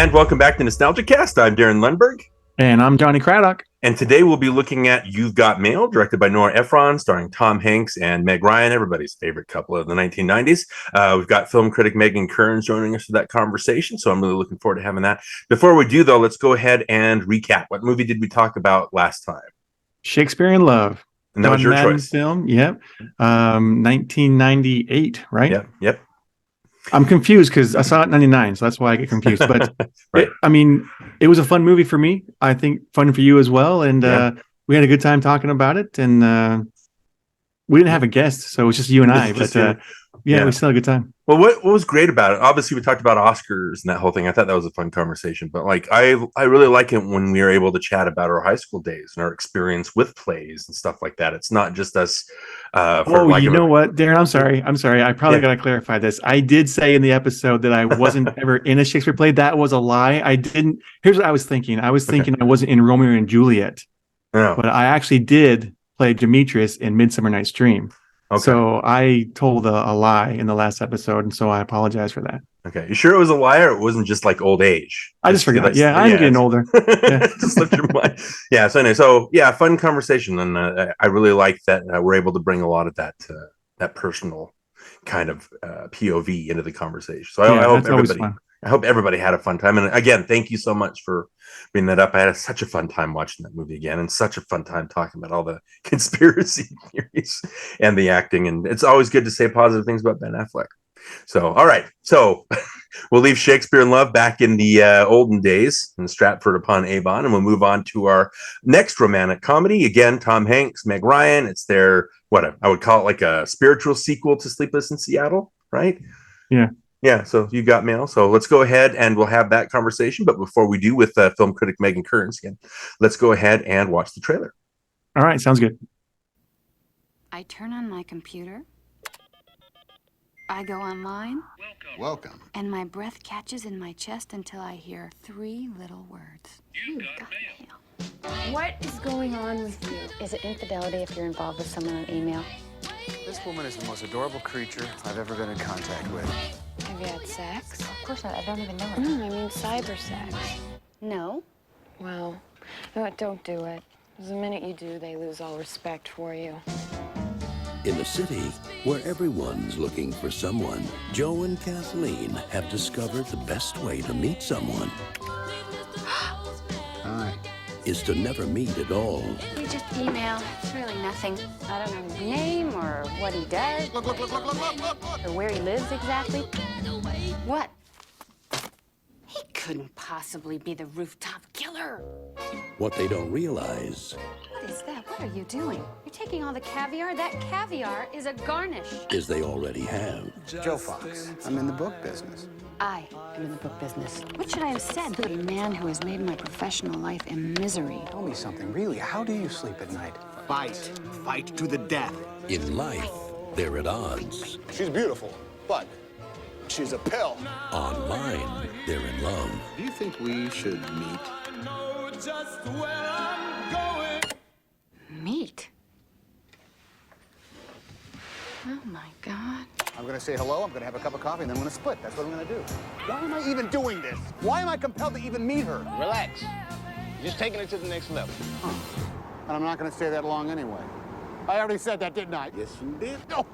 And welcome back to NostalgiaCast. I'm Darin Lundberg. And I'm Jonny Craddock. And today we'll be looking at You've Got Mail, directed by Nora Ephron, starring Tom Hanks and Meg Ryan, everybody's favorite couple of the 1990s. We've got film critic Megan Kearns joining us for that conversation, so I'm really looking forward to having that. Before we do, though, let's go ahead and recap. What movie did we talk about last time? Shakespeare in Love. And that was your choice. Film, yep. 1998, right? Yep. I'm confused because I saw it in 99, so that's why I get confused. But right. It was a fun movie for me. I think fun for you as well. And we had a good time talking about it. And we didn't have a guest, so it was just you and I. But we still had a good time. Well, what was great about it? Obviously, we talked about Oscars and that whole thing. I thought that was a fun conversation. But I really like it when we are able to chat about our high school days and our experience with plays and stuff like that. It's not just us. You know what, Darin? I'm sorry. I probably got to clarify this. I did say in the episode that I wasn't ever in a Shakespeare play. That was a lie. I didn't. Here's what I was thinking. I was thinking I wasn't in Romeo and Juliet, but I actually did play Demetrius in Midsummer Night's Dream. Okay. So I told a lie in the last episode, and so I apologize for that. Okay, you sure it was a lie, or it wasn't just like old age? I just forgot. I'm getting older. Just slipped your mind. Yeah. So anyway, fun conversation, and I really like that we're able to bring a lot of that personal kind of POV into the conversation. So I hope everybody had a fun time. And again, thank you so much for bringing that up. I had such a fun time watching that movie again, and such a fun time talking about all the conspiracy theories and the acting. And it's always good to say positive things about Ben Affleck. So, all right. So we'll leave Shakespeare in Love back in the olden days in Stratford upon Avon, and we'll move on to our next romantic comedy. Again, Tom Hanks, Meg Ryan. It's their, I would call it like a spiritual sequel to Sleepless in Seattle, right? Yeah. Yeah, so You Got Mail. So let's go ahead and we'll have that conversation. But before we do, with film critic Megan Kearns again, let's go ahead and watch the trailer. All right, sounds good. I turn on my computer. I go online. Welcome. And my breath catches in my chest until I hear 3 little words. You've got mail. What is going on with you? Is it infidelity if you're involved with someone on email? This woman is the most adorable creature I've ever been in contact with. Have you had sex? Of course not. I don't even know her. I mean cyber sex. No. Well, no, don't do it. Because the minute you do, they lose all respect for you. In a city where everyone's looking for someone, Joe and Kathleen have discovered the best way to meet someone Hi. is to never meet at all. We just email. It's really nothing. I don't know his name or what he does. Look. Or where he lives exactly. What? He couldn't possibly be the rooftop killer. What they don't realize What is that? What are you doing? You're taking all the caviar? That caviar is a garnish. is they already have. Joe Fox. I'm in the book business. I am in the book business. What should I have said? A man who has made my professional life a misery. Tell me something, really. How do you sleep at night? Fight to the death. In life, they're at odds. She's beautiful, but she's a pill. Online, they're in love. Do you think we should meet? Meat? Oh my God. I'm gonna say hello, I'm gonna have a cup of coffee, and then I'm gonna split. That's what I'm gonna do. Why am I even doing this? Why am I compelled to even meet her? Relax. You're just taking it to the next level. And I'm not gonna stay that long anyway. I already said that, didn't I? Yes, you did. No.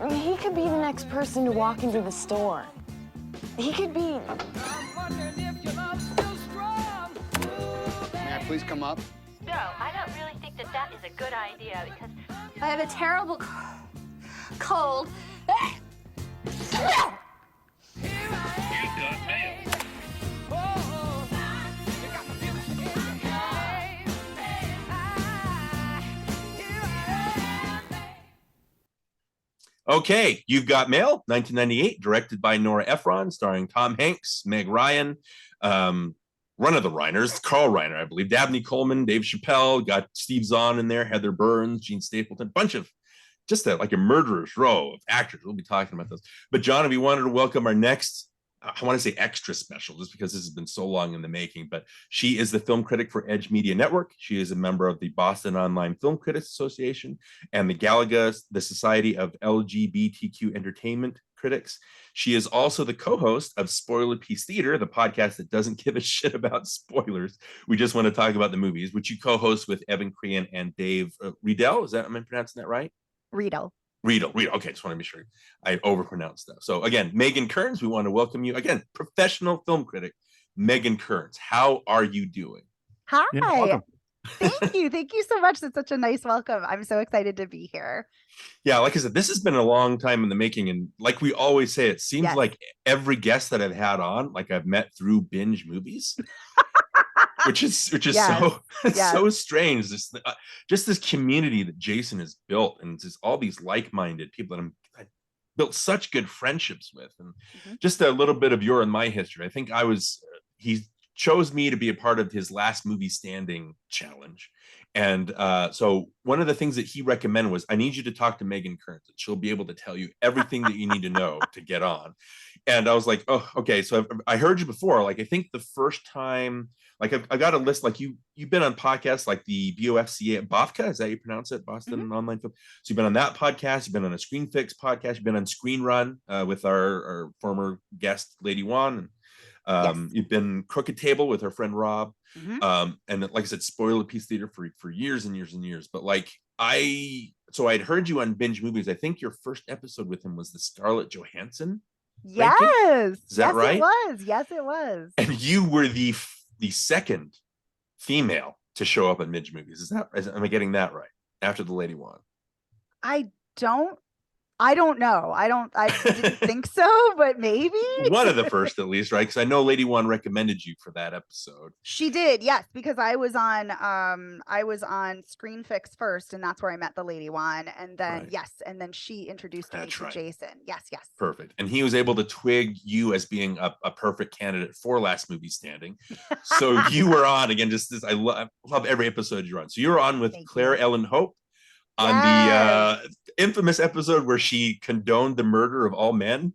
He could be the next person to walk into the store. He could be... May I please come up? No, I don't really think that is a good idea because I have a terrible cold. You've got mail. Okay, You've Got Mail, 1998, directed by Nora Ephron, starring Tom Hanks, Meg Ryan, one of the Reiners, Carl Reiner, I believe, Dabney Coleman, Dave Chappelle, got Steve Zahn in there, Heather Burns, Gene Stapleton, bunch of just like a murderer's row of actors. We'll be talking about this. But John, we wanted to welcome our next I want to say extra special just because this has been so long in the making, but she is the film critic for Edge Media Network. She is a member of the Boston Online Film Critics Association and the Galaga, the Society of LGBTQ Entertainment Critics. She is also the co-host of Spoiler Piece Theater, the podcast that doesn't give a shit about spoilers. We just want to talk about the movies, which you co-host with Evan Crean and Dave Riedel. Am I pronouncing that right? Riedel. Okay, just want to be sure I overpronounced that. So again, Megan Kearns, we want to welcome you again, professional film critic, Megan Kearns. How are you doing? Hi. Yeah, Thank you. Thank you so much. That's such a nice welcome. I'm so excited to be here. Yeah, like I said, this has been a long time in the making. And like we always say, it seems like every guest that I've had on, like I've met through binge movies. which is so strange. Just this community that Jason has built, and just all these like-minded people that I built such good friendships with. And just a little bit of your and my history. I think he chose me to be a part of his last movie standing challenge. And so one of the things that he recommended was, I need you to talk to Megan Kearns. She'll be able to tell you everything that you need to know to get on. And I was like, oh, okay. So I heard you before. Like, I think the first time, like I got a list, like you've been on podcasts like the BOFCA, BOFCA, is that how you pronounce it? Boston Online Film. So you've been on that podcast, you've been on a Screen Fix podcast, you've been on Screen Run with our former guest, Lady Wan. You've been Crooked Table with our friend Rob. And like I said, Spoiler Piece Theater for years and years and years. But like I'd heard you on Binge Movies. I think your first episode with him was the Scarlett Johansson. Yes. Is that right? It was. Yes, it was. And you were the second female to show up in Binge Movies. Am I getting that right? After the Lady Wan. I don't know. I didn't think so, but maybe one of the first, at least, right? Because I know Lady Wan recommended you for that episode. She did, yes, because I was on Screen Fix first, and that's where I met the Lady Wan, and then and then she introduced me to Jason. Yes. Perfect. And he was able to twig you as being a perfect candidate for Last Movie Standing. So you were on again. Just this, I love every episode you're on. So you were on with Claire Ellen Hope. On the infamous episode where she condoned the murder of all men.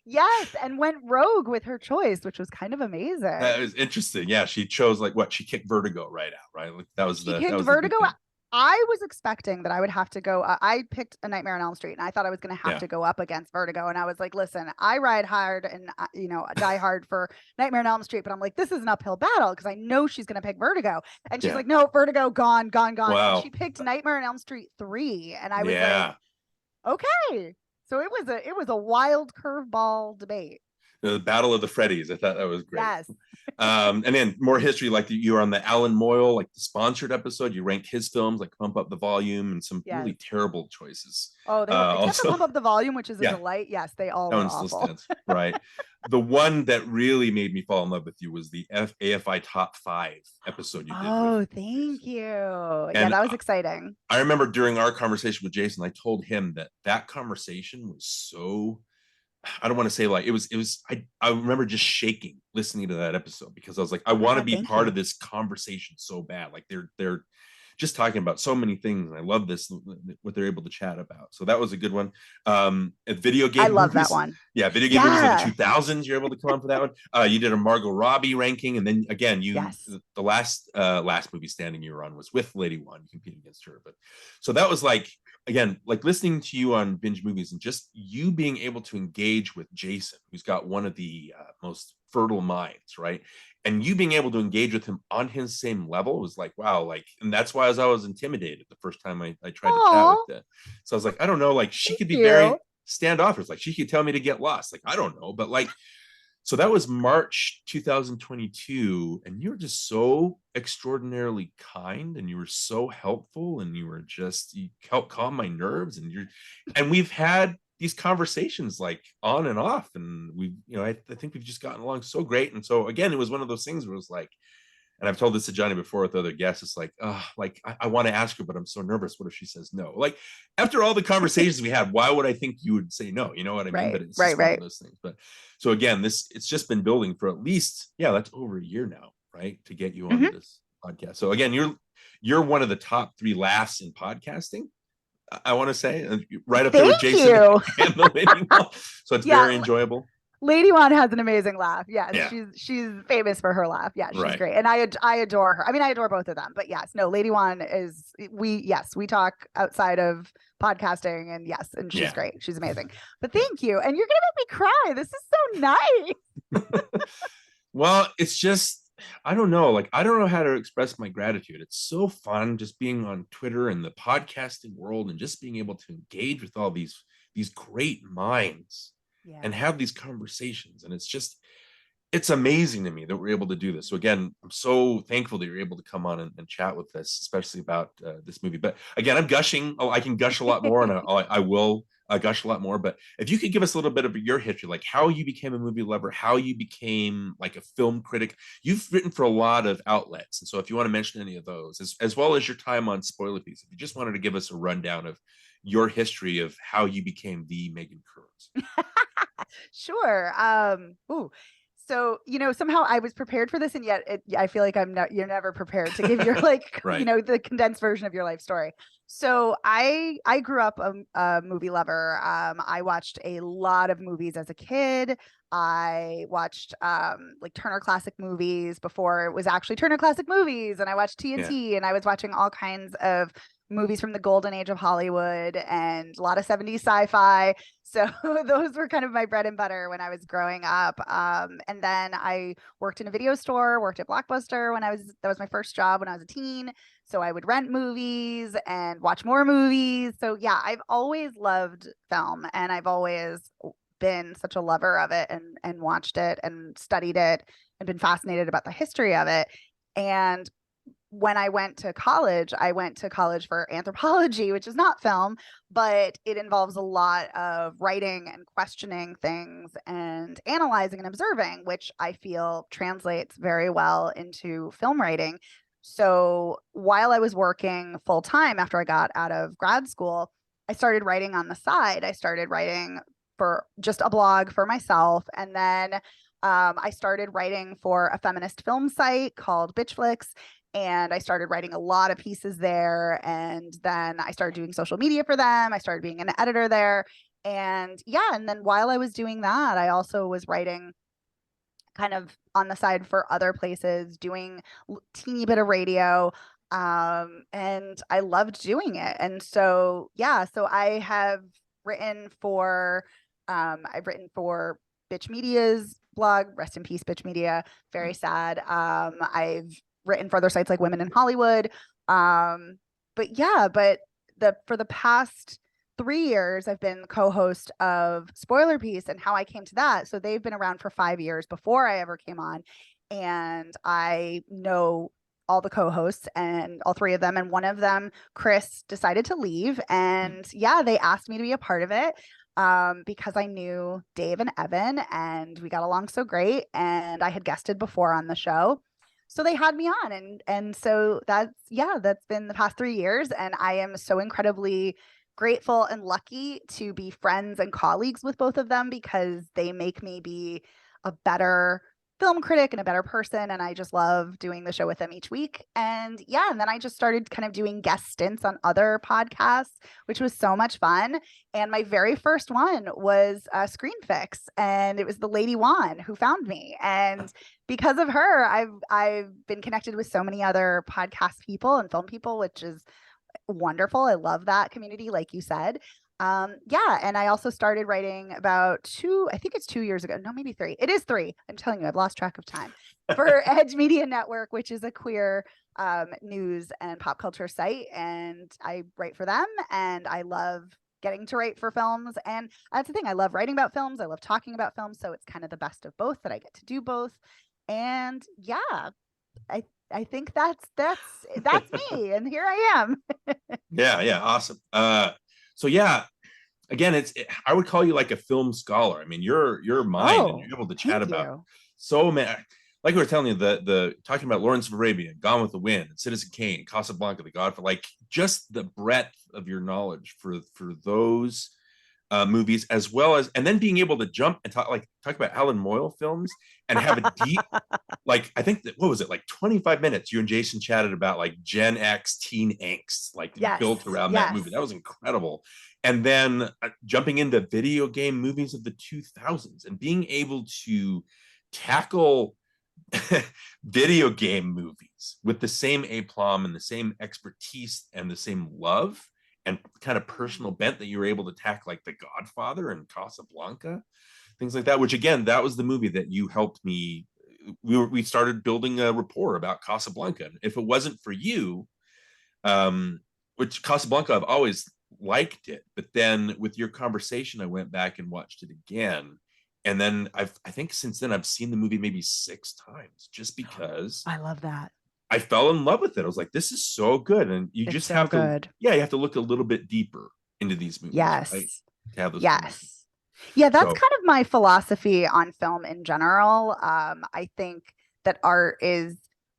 Yes, and went rogue with her choice, which was kind of amazing. That was interesting. Yeah, she chose she kicked Vertigo right out, right? Like that was she kicked Vertigo. I was expecting that I would have to go. I picked A Nightmare on Elm Street, and I thought I was going to have to go up against Vertigo. And I was like, listen, I ride hard and, die hard for Nightmare on Elm Street. But I'm like, this is an uphill battle because I know she's going to pick Vertigo. And she's like, no, Vertigo, gone. Wow. And she picked Nightmare on Elm Street 3. And I was like, okay. So it was a wild curveball debate. The Battle of the Freddies. I thought that was great. Yes. And then more history, like you were on the Alan Moyle, like the sponsored episode. You ranked his films, like Pump Up the Volume, and some really terrible choices. Oh, they also Pump Up the Volume, which is a delight. Yes, they all were awful. Right. The one that really made me fall in love with you was the AFI Top 5 episode you did. Oh, thank you. Yeah, that was exciting. I remember during our conversation with Jason, I told him that conversation was so, I don't want to say like it was I remember just shaking listening to that episode because I was like, I want to be part of this conversation so bad. Like they're just talking about so many things. And I love what they're able to chat about. So that was a good one. Video game. I love that one. Yeah. Video game movies of the 2000s. You're able to come on for that one. You did a Margot Robbie ranking. And then again, the last movie standing you were on was with Lady Wan. You competed against her. But so that was like, again, like listening to you on Binge Movies and just you being able to engage with Jason, who's got one of the most fertile minds, right? And you being able to engage with him on his same level was like, wow, like, and that's why I was intimidated the first time I tried to chat with her. So I was like, I don't know, like she could be very standoffish, like she could tell me to get lost, like I don't know, but like, so that was March 2022, and you were just so extraordinarily kind, and you were so helpful, and you helped calm my nerves, and we've had these conversations like on and off, and I think we've just gotten along so great. And so again, it was one of those things where it was like, and I've told this to Johnny before with other guests, it's like, I want to ask her, but I'm so nervous. What if she says no? Like after all the conversations we had, why would I think you would say no? You know what I mean? But it's just one of those things. But so again, it's just been building for at least, that's over a year now, right? To get you on this podcast. So again, you're one of the top 3 laughs in podcasting. I want to say, right up Thank there with Jason you. and the Lady Wong. So it's very enjoyable. Lady Wan has an amazing laugh. Yes, Yeah. she's famous for her laugh. Yeah, she's Right. great, and I adore her. I mean, I adore both of them, but yes, no, Lady Wan is we talk outside of podcasting, and yes, and she's great. She's amazing. But thank you, and you're gonna make me cry. This is so nice. Well, it's just I don't know. Like I don't know how to express my gratitude. It's so fun just being on Twitter and the podcasting world, and just being able to engage with all these great minds. Yeah. And have these conversations. And it's amazing to me that we're able to do this. So again, I'm so thankful that you're able to come on and chat with us, especially about this movie. But again, I'm gushing. I can gush a lot more, and I will gush a lot more. But if you could give us a little bit of your history, like how you became a movie lover, how you became like a film critic. You've written for a lot of outlets. And so if you want to mention any of those, as well as your time on Spoiler Piece, if you just wanted to give us a rundown of your history of how you became the Megan Kearns. Sure. So, somehow I was prepared for this, and yet I feel like you're never prepared to give your right. The condensed version of your life story. So I grew up a movie lover. I watched a lot of movies as a kid. I watched Turner Classic Movies before it was actually Turner Classic Movies, and I watched TNT, and I was watching all kinds of movies from the golden age of Hollywood and a lot of 70s sci-fi. So those were kind of my bread and butter when I was growing up. And then I worked in a video store, worked at Blockbuster that was my first job when I was a teen. So I would rent movies and watch more movies. So yeah, I've always loved film, and I've always been such a lover of it, and watched it and studied it and been fascinated about the history of it. And when I went to college for anthropology, which is not film, but it involves a lot of writing and questioning things and analyzing and observing, which I feel translates very well into film writing. So while I was working full time after I got out of grad school, I started writing on the side. I started writing for just a blog for myself. And then I started writing for a feminist film site called Bitchflix. And I started writing a lot of pieces there. And then I started doing social media for them. I started being an editor there. And then while I was doing that, I also was writing kind of on the side for other places, doing a teeny bit of radio. And I loved doing it. And so, so I have written for, Bitch Media's blog, rest in peace, Bitch Media. Very sad. I've written for other sites like Women in Hollywood. For the past 3 years, I've been co-host of Spoiler Piece, and how I came to that. So they've been around for 5 years before I ever came on. And I know all the co-hosts and all three of them. And one of them, Chris, decided to leave. And they asked me to be a part of it. Because I knew Dave and Evan, and we got along so great, and I had guested before on the show. So they had me on, and so that's been the past 3 years, and I am so incredibly grateful and lucky to be friends and colleagues with both of them, because they make me be a better film critic and a better person, and I just love doing the show with them each week. And then I just started kind of doing guest stints on other podcasts, which was so much fun. And my very first one was Screen Fix, and it was the Lady Wan who found me. And because of her, I've been connected with so many other podcast people and film people, which is wonderful. I love that community, like you said. And I also started writing about 2 years ago. No, maybe 3. It is 3. I'm telling you, I've lost track of time. For Edge Media Network, which is a queer news and pop culture site. And I write for them, and I love getting to write for films. And that's the thing. I love writing about films. I love talking about films. So it's kind of the best of both, that I get to do both. And I think that's me. And here I am. Yeah. Awesome. Again, I would call you like a film scholar. I mean, your mind, and you're able to chat about so many. Like we were telling you, the talking about Lawrence of Arabia, Gone with the Wind, and Citizen Kane, Casablanca, The Godfather, like just the breadth of your knowledge for those movies, as well as, and then being able to jump and talk about Alan Moyle films and have a deep, like, I think that, what was it, like 25 minutes you and Jason chatted about like Gen X teen angst, like built around that movie. That was incredible. And then jumping into video game movies of the 2000s and being able to tackle video game movies with the same aplomb and the same expertise and the same love and kind of personal bent that you were able to tackle, like The Godfather and Casablanca, things like that, which again, that was the movie that you helped me. We started building a rapport about Casablanca. And if it wasn't for you, which Casablanca, I've always liked it, but then with your conversation, I went back and watched it again. And then I think since then I've seen the movie maybe 6 times, just because I love that. I fell in love with it. I was like, this is so good. And you just have to, you have to look a little bit deeper into these movies. Yes. Right? To have those Yeah, that's kind of my philosophy on film in general. I think that art is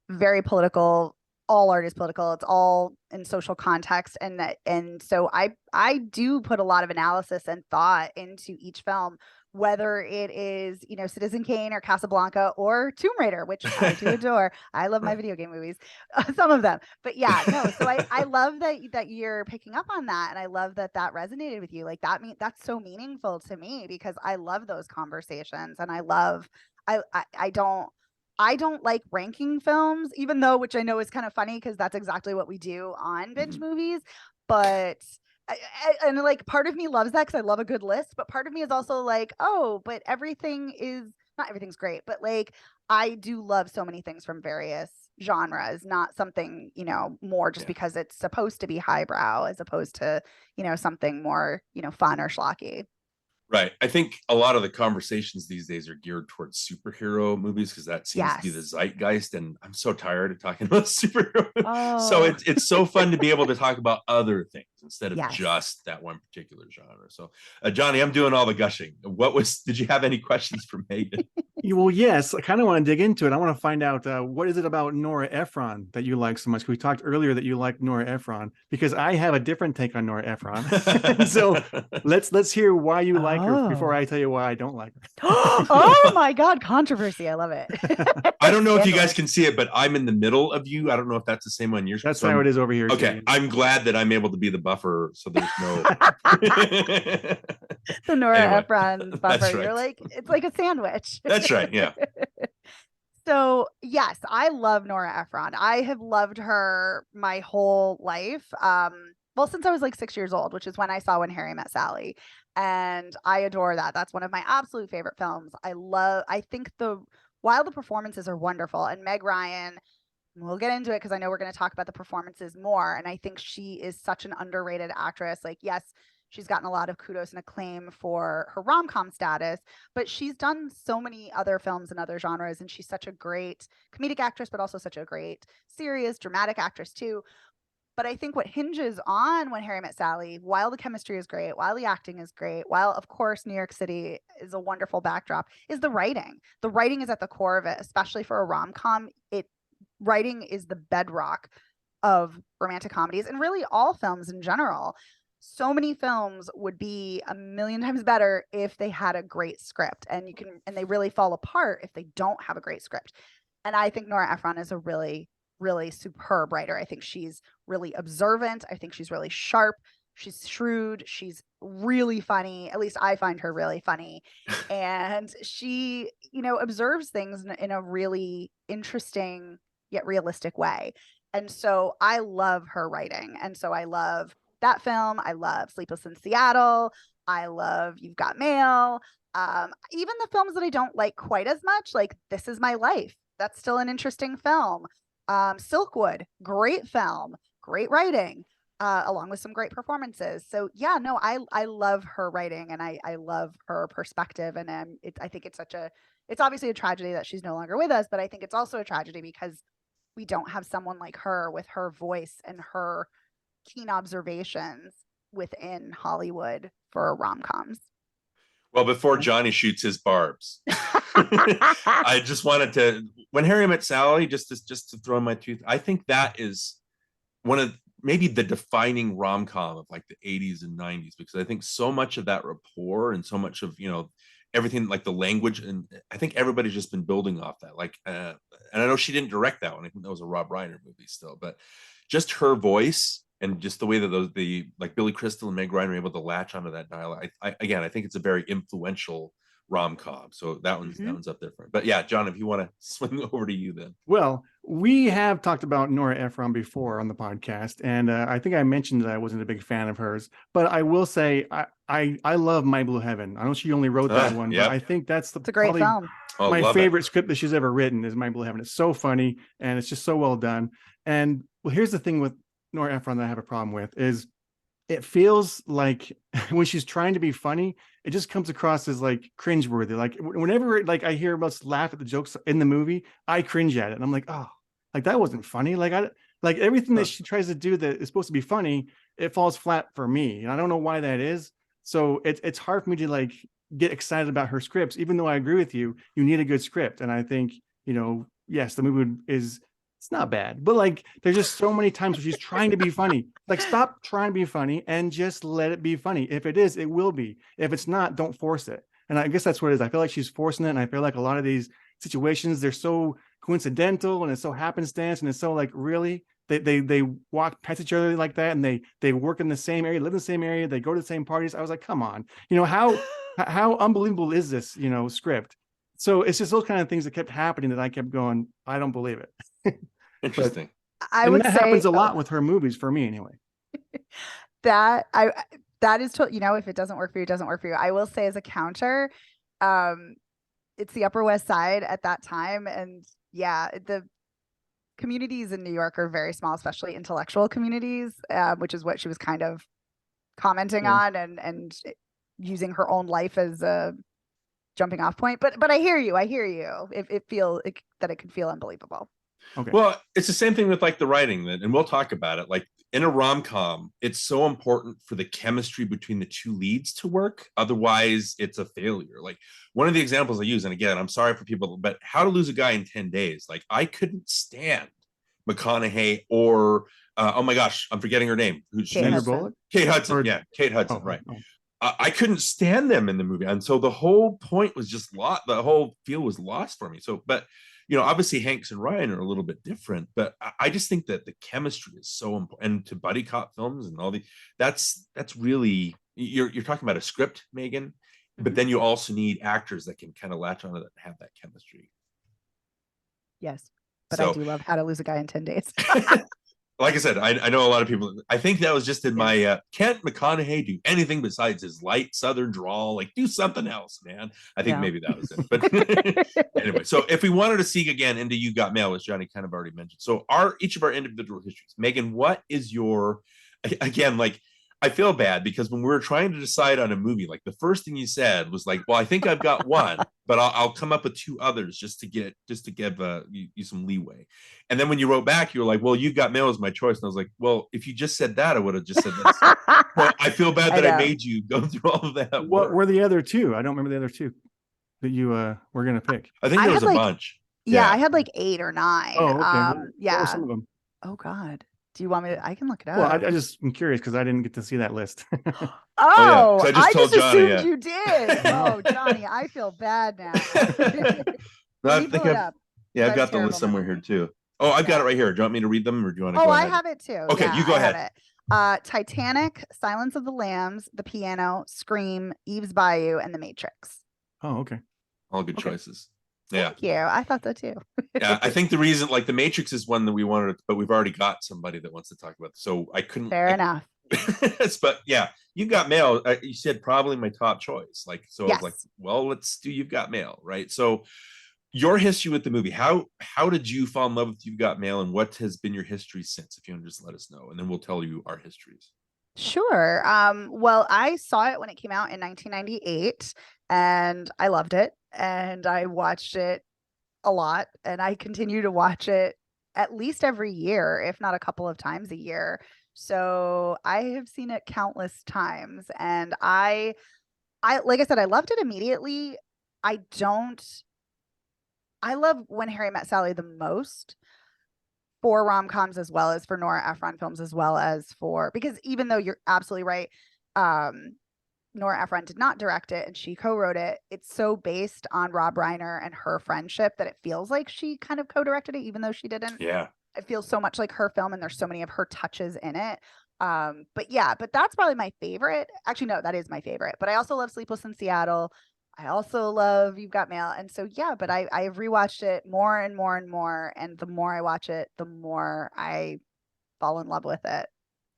very political. All art is political. It's all in social context. And so I do put a lot of analysis and thought into each film, whether it is, Citizen Kane or Casablanca or Tomb Raider, which I do adore. I love my video game movies, some of them. But yeah, no. So I love that you're picking up on that, and I love that resonated with you. Like that's so meaningful to me, because I love those conversations, and I don't like ranking films, even though, which I know is kind of funny because that's exactly what we do on binge movies, but. And like part of me loves that because I love a good list, but part of me is also like, oh, but not everything's great, but like I do love so many things from various genres, not something, more just because it's supposed to be highbrow as opposed to, something more, fun or schlocky. Right. I think a lot of the conversations these days are geared towards superhero movies because that seems to be the zeitgeist. And I'm so tired of talking about superhero. So it's so fun to be able to talk about other things instead of just that one particular genre. So Jonny, I'm doing all the gushing. Did you have any questions for Megan? Well, yes, I kind of want to dig into it. I want to find out what is it about Nora Ephron that you like so much? We talked earlier that you like Nora Ephron, because I have a different take on Nora Ephron. So let's hear why you like her before I tell you why I don't like her. Oh my God, controversy! I love it. I don't know if you guys can see it, but I'm in the middle of you. I don't know if that's the same on yours. That's how it is over here. Okay, too. I'm glad that I'm able to be the buffer, so there's no. The Nora Ephron buffer. Right. You're like, it's like a sandwich. That's right. Yeah. So yes, I love Nora Ephron. I have loved her my whole life. Well, since I was like 6 years old, which is when I saw When Harry Met Sally. And I adore that. That's one of my absolute favorite films. I think while the performances are wonderful, and Meg Ryan, we'll get into it because I know we're going to talk about the performances more. And I think she is such an underrated actress. Like, yes, she's gotten a lot of kudos and acclaim for her rom-com status, but she's done so many other films and other genres. And she's such a great comedic actress, but also such a great serious, dramatic actress too. But I think what hinges on When Harry Met Sally, while the chemistry is great, while the acting is great, while, of course, New York City is a wonderful backdrop, is the writing. The writing is at the core of it, especially for a rom-com. Writing is the bedrock of romantic comedies and really all films in general. So many films would be a million times better if they had a great script, and they really fall apart if they don't have a great script. And I think Nora Ephron is a really superb writer. I think she's really observant. I think she's really sharp. She's shrewd. She's really funny. At least I find her really funny. And she, observes things in a really interesting yet realistic way. And so I love her writing. And so I love that film. I love Sleepless in Seattle. I love You've Got Mail. Even the films that I don't like quite as much, like This Is My Life. That's still an interesting film. Silkwood, great film, great writing, along with some great performances. So yeah, no, I love her writing, and I love her perspective. And I think it's obviously a tragedy that she's no longer with us, but I think it's also a tragedy because we don't have someone like her with her voice and her keen observations within Hollywood for rom-coms. Well, before Jonny shoots his barbs, I just wanted to, When Harry Met Sally, just to throw in my tooth, I think that is one of maybe the defining rom-com of like the 80s and 90s, because I think so much of that rapport and so much of, you know, everything, like the language, and I think everybody's just been building off that. Like, and I know she didn't direct that one. I think that was a Rob Reiner movie still, but just her voice and just the way that the like Billy Crystal and Meg Ryan are able to latch onto that dialogue. I think it's a very influential rom-com. So that one's up there for it. But yeah, John, if you want to swing over to you then. Well, we have talked about Nora Ephron before on the podcast, and I think I mentioned that I wasn't a big fan of hers, but I will say I love My Blue Heaven. I know she only wrote that one, but I think it's a great film. My favorite script that she's ever written is My Blue Heaven. It's so funny and it's just so well done. And well, here's the thing with Nora Ephron that I have a problem with is it feels like when she's trying to be funny, it just comes across as like cringeworthy. Like whenever like I hear us laugh at the jokes in the movie, I cringe at it. And I'm like, oh, like that wasn't funny. Like everything that she tries to do that is supposed to be funny, it falls flat for me. And I don't know why that is. So it's hard for me to like get excited about her scripts, even though I agree with you, you need a good script. And I think, you know, yes, the movie it's not bad, but like there's just so many times where she's trying to be funny. Like stop trying to be funny and just let it be funny. If it is, it will be. If it's not, don't force it. And I guess that's what it is. I feel like she's forcing it, and I feel like a lot of these situations, they're so coincidental and it's so happenstance, and it's so like really they walk past each other like that, and they work in the same area, live in the same area, they go to the same parties. I was like, come on, you know, how unbelievable is this, you know, script? So it's just those kind of things that kept happening that I kept going, I don't believe it. Interesting. I would that say happens a lot with her movies for me anyway. That is, you know, if it doesn't work for you, it doesn't work for you. I will say as a counter, it's the Upper West Side at that time. And yeah, the communities in New York are very small, especially intellectual communities, which is what she was kind of commenting on and using her own life as a jumping off point. But I hear you. That it could feel unbelievable. Okay. Well, it's the same thing with like the writing, and we'll talk about it. Like in a rom-com, it's so important for the chemistry between the two leads to work. Otherwise, it's a failure. Like one of the examples I use, and again, I'm sorry for people, but How to Lose a Guy in 10 Days. Like I couldn't stand McConaughey or oh my gosh, I'm forgetting her name. Kate Hudson. Kate Hudson. Yeah, Kate Hudson. Right. I couldn't stand them in the movie, and so the whole point was just lost. The whole feel was lost for me. So, but you know, obviously Hanks and Ryan are a little bit different, but I just think that the chemistry is so important. And to buddy cop films and all that's really, you're talking about a script, Megan, but then you also need actors that can kind of latch onto that and have that chemistry. Yes, but I do love How to Lose a Guy in 10 Days. Like I said, I know a lot of people. I think that was just in my can't McConaughey do anything besides his light Southern drawl? Like do something else, man. I think maybe that was it. But anyway, so if we wanted to seek again into You Got Mail, as Johnny kind of already mentioned, so each of our individual histories. Megan, what is your, again, like I feel bad because when we were trying to decide on a movie, like the first thing you said was like, well, I think I've got one, but I'll come up with two others just to give you some leeway. And then when you wrote back, you were like, well, You Got Mail is my choice. And I was like, well, if you just said that, I would have just said this. Well, I feel bad that I made you go through all of that. What were the other two? I don't remember the other two that you were going to pick. I think there was a bunch. Yeah, I had like 8 or 9. Oh, okay. Yeah. What were some of them? Oh God. Do you want me to? I can look it up. Well, I just am curious because I didn't get to see that list. Oh, I just assumed you did. Oh, Johnny, I feel bad now. No, I think I've got the list somewhere here too. Oh, I've got it right here. Do you want me to read them, or do you want to? Oh, go I ahead? have it too. Okay, yeah, you go ahead. Titanic, Silence of the Lambs, The Piano, Scream, Eve's Bayou, and The Matrix. Oh, okay. All good choices. Yeah. Thank you. I thought so too. Yeah, I think the reason, like The Matrix is one that we wanted, but we've already got somebody that wants to talk about it, so I couldn't. Fair enough. But yeah, You've Got Mail. You said probably my top choice. Like, so yes. I was like, well, let's do You've Got Mail, right? So your history with the movie, how did you fall in love with You've Got Mail, and what has been your history since? If you want to just let us know, and then we'll tell you our histories. Sure. Well, I saw it when it came out in 1998, and I loved it, and I watched it a lot, and I continue to watch it at least every year, if not a couple of times a year. So I have seen it countless times, and I like I said, I loved it immediately. I love When Harry Met Sally the most, for rom-coms as well as for Nora Ephron films, as well as for, because even though you're absolutely right, Nora Ephron did not direct it and she co-wrote it, it's so based on Rob Reiner and her friendship that it feels like she kind of co-directed it, even though she didn't. Yeah. It feels so much like her film and there's so many of her touches in it. But that's probably my favorite. Actually, no, that is my favorite. But I also love Sleepless in Seattle. I also love You've Got Mail. And so, yeah, but I've rewatched it more and more and more. And the more I watch it, the more I fall in love with it.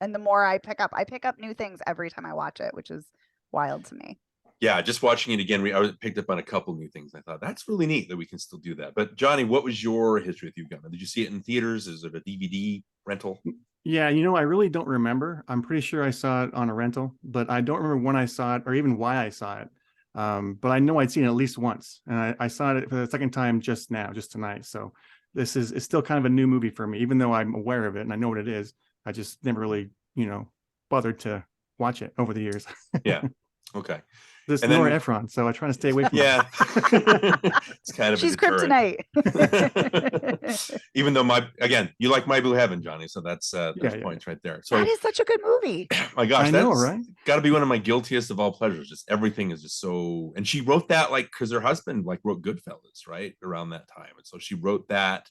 And the more I pick up new things every time I watch it, which is wild to me. Yeah, just watching it again, I picked up on a couple new things. I thought that's really neat that we can still do that. But Jonny, what was your history with You've Got Mail? Did you see it in theaters? Is it a DVD rental? Yeah, I really don't remember. I'm pretty sure I saw it on a rental, but I don't remember when I saw it or even why I saw it. But I know I'd seen it at least once, and I saw it for the second time just tonight. So it's still kind of a new movie for me, even though I'm aware of it and I know what it is. I just never really, bothered to watch it over the years. Yeah. Okay. This Nora Ephron, so I try to stay away from yeah. It's kind of she's kryptonite. Even though you like My Blue Heaven, Jonny, so that's points right there. So that is such a good movie. My gosh, I know, right? Got to be one of my guiltiest of all pleasures. Just everything is just so. And she wrote that because her husband wrote Goodfellas right around that time, and so she wrote that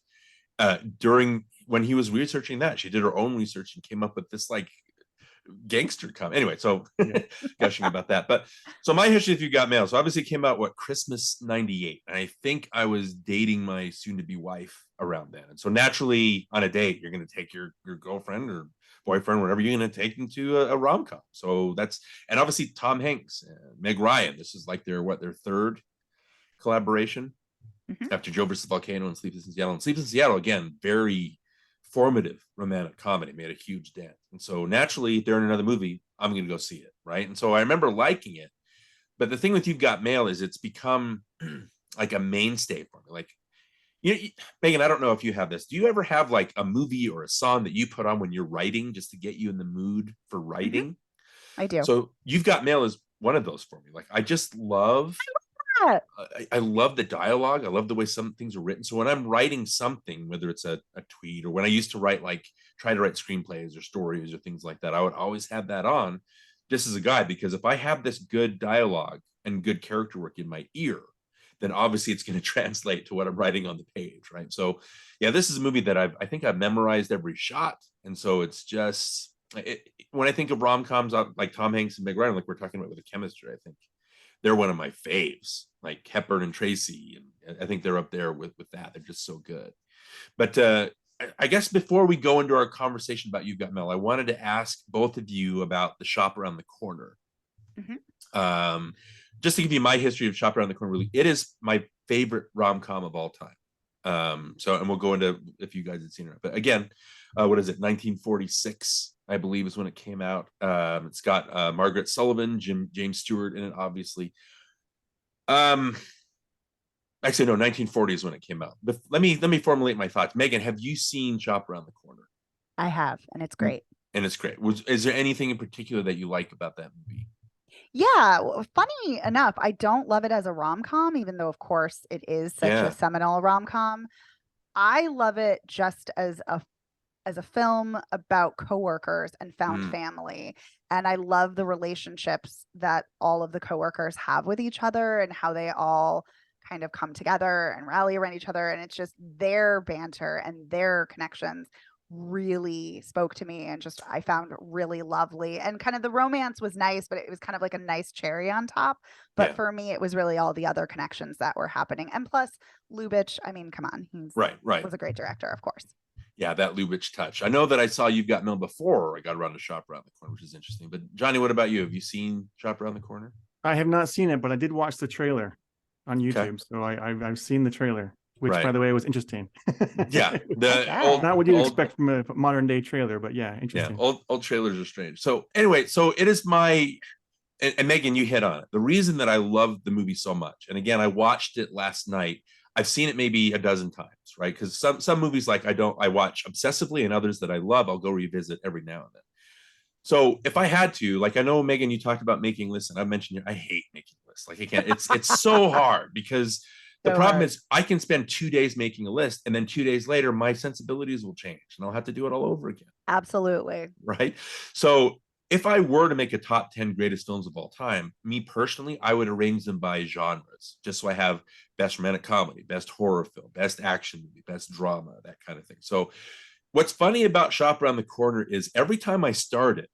during when he was researching that. She did her own research and came up with this gangster comedy. Anyway, so gushing about that. But so my history, if you got mail, so obviously it came out Christmas '98, and I think I was dating my soon-to-be wife around then. And so naturally, on a date, you're going to take your girlfriend or boyfriend, whatever, you're going to take them to a rom-com. So and obviously Tom Hanks and Meg Ryan. This is their third collaboration after Joe versus Volcano and Sleepless in Seattle. And Sleepless in Seattle, again, very formative romantic comedy, made a huge dent. And so naturally, they're in another movie, I'm going to go see it, right? And so I remember liking it. But the thing with You've Got Mail is it's become a mainstay for me. Megan, I don't know if you have this. Do you ever have a movie or a song that you put on when you're writing just to get you in the mood for writing? I do. So You've Got Mail is one of those for me. I just love I love the dialogue. I love the way some things are written. So when I'm writing something, whether it's a tweet or when I used to write try to write screenplays or stories or things like that, I would always have that on just as a guide, because if I have this good dialogue and good character work in my ear, then obviously it's going to translate to what I'm writing on the page, right? So yeah, this is a movie that I think I've memorized every shot. And so it's just, when I think of rom-coms like Tom Hanks and Meg Ryan, like we're talking about with the chemistry, I think they're one of my faves, like Hepburn and Tracy. And I think they're up there with that. They're just so good. But I guess before we go into our conversation about You've Got Mail, I wanted to ask both of you about the Shop Around the Corner. Just to give you my history of Shop Around the Corner, really, it is my favorite rom-com of all time. And we'll go into if you guys had seen it. But again, what is it? 1946. I believe is when it came out. It's got Margaret Sullivan, James Stewart in it, obviously. Actually, no, 1940 is when it came out. But let me formulate my thoughts. Megan, have you seen Shop Around the Corner? I have, and it's great. And it's great. Is there anything in particular that you like about that movie? Yeah, funny enough, I don't love it as a rom-com, even though, of course, it is such a seminal rom-com. I love it just as a film about coworkers and found family. And I love the relationships that all of the coworkers have with each other and how they all kind of come together and rally around each other. And it's just their banter and their connections really spoke to me and just I found really lovely. And kind of the romance was nice, but it was kind of like a nice cherry on top. But for me, it was really all the other connections that were happening. And plus Lubitsch, I mean, come on, he's was a great director, of course. Yeah, that Lubitsch touch. I know that I saw You've Got Mail before I got around to Shop Around the Corner, which is interesting. But Jonny, what about you? Have you seen Shop Around the Corner? I have not seen it, but I did watch the trailer on YouTube. So I've seen the trailer, which, by the way, was interesting. Yeah, not what you'd expect from a modern day trailer, but yeah, interesting. Yeah, old trailers are strange. So anyway, so it is and Megan, you hit on it. The reason that I love the movie so much, and again, I watched it last night. I've seen it maybe a dozen times, right? Because some movies I watch obsessively, and others that I love, I'll go revisit every now and then. So if I had to, I know Megan, you talked about making lists, and I've mentioned I hate making lists. I can't. It's so hard because The So problem hard. is I can spend 2 days making a list, and then 2 days later, my sensibilities will change and I'll have to do it all over again. Absolutely. Right. So if I were to make a top 10 greatest films of all time, me personally, I would arrange them by genres, just so I have best romantic comedy, best horror film, best action movie, best drama, that kind of thing. So what's funny about Shop Around the Corner is every time I start it,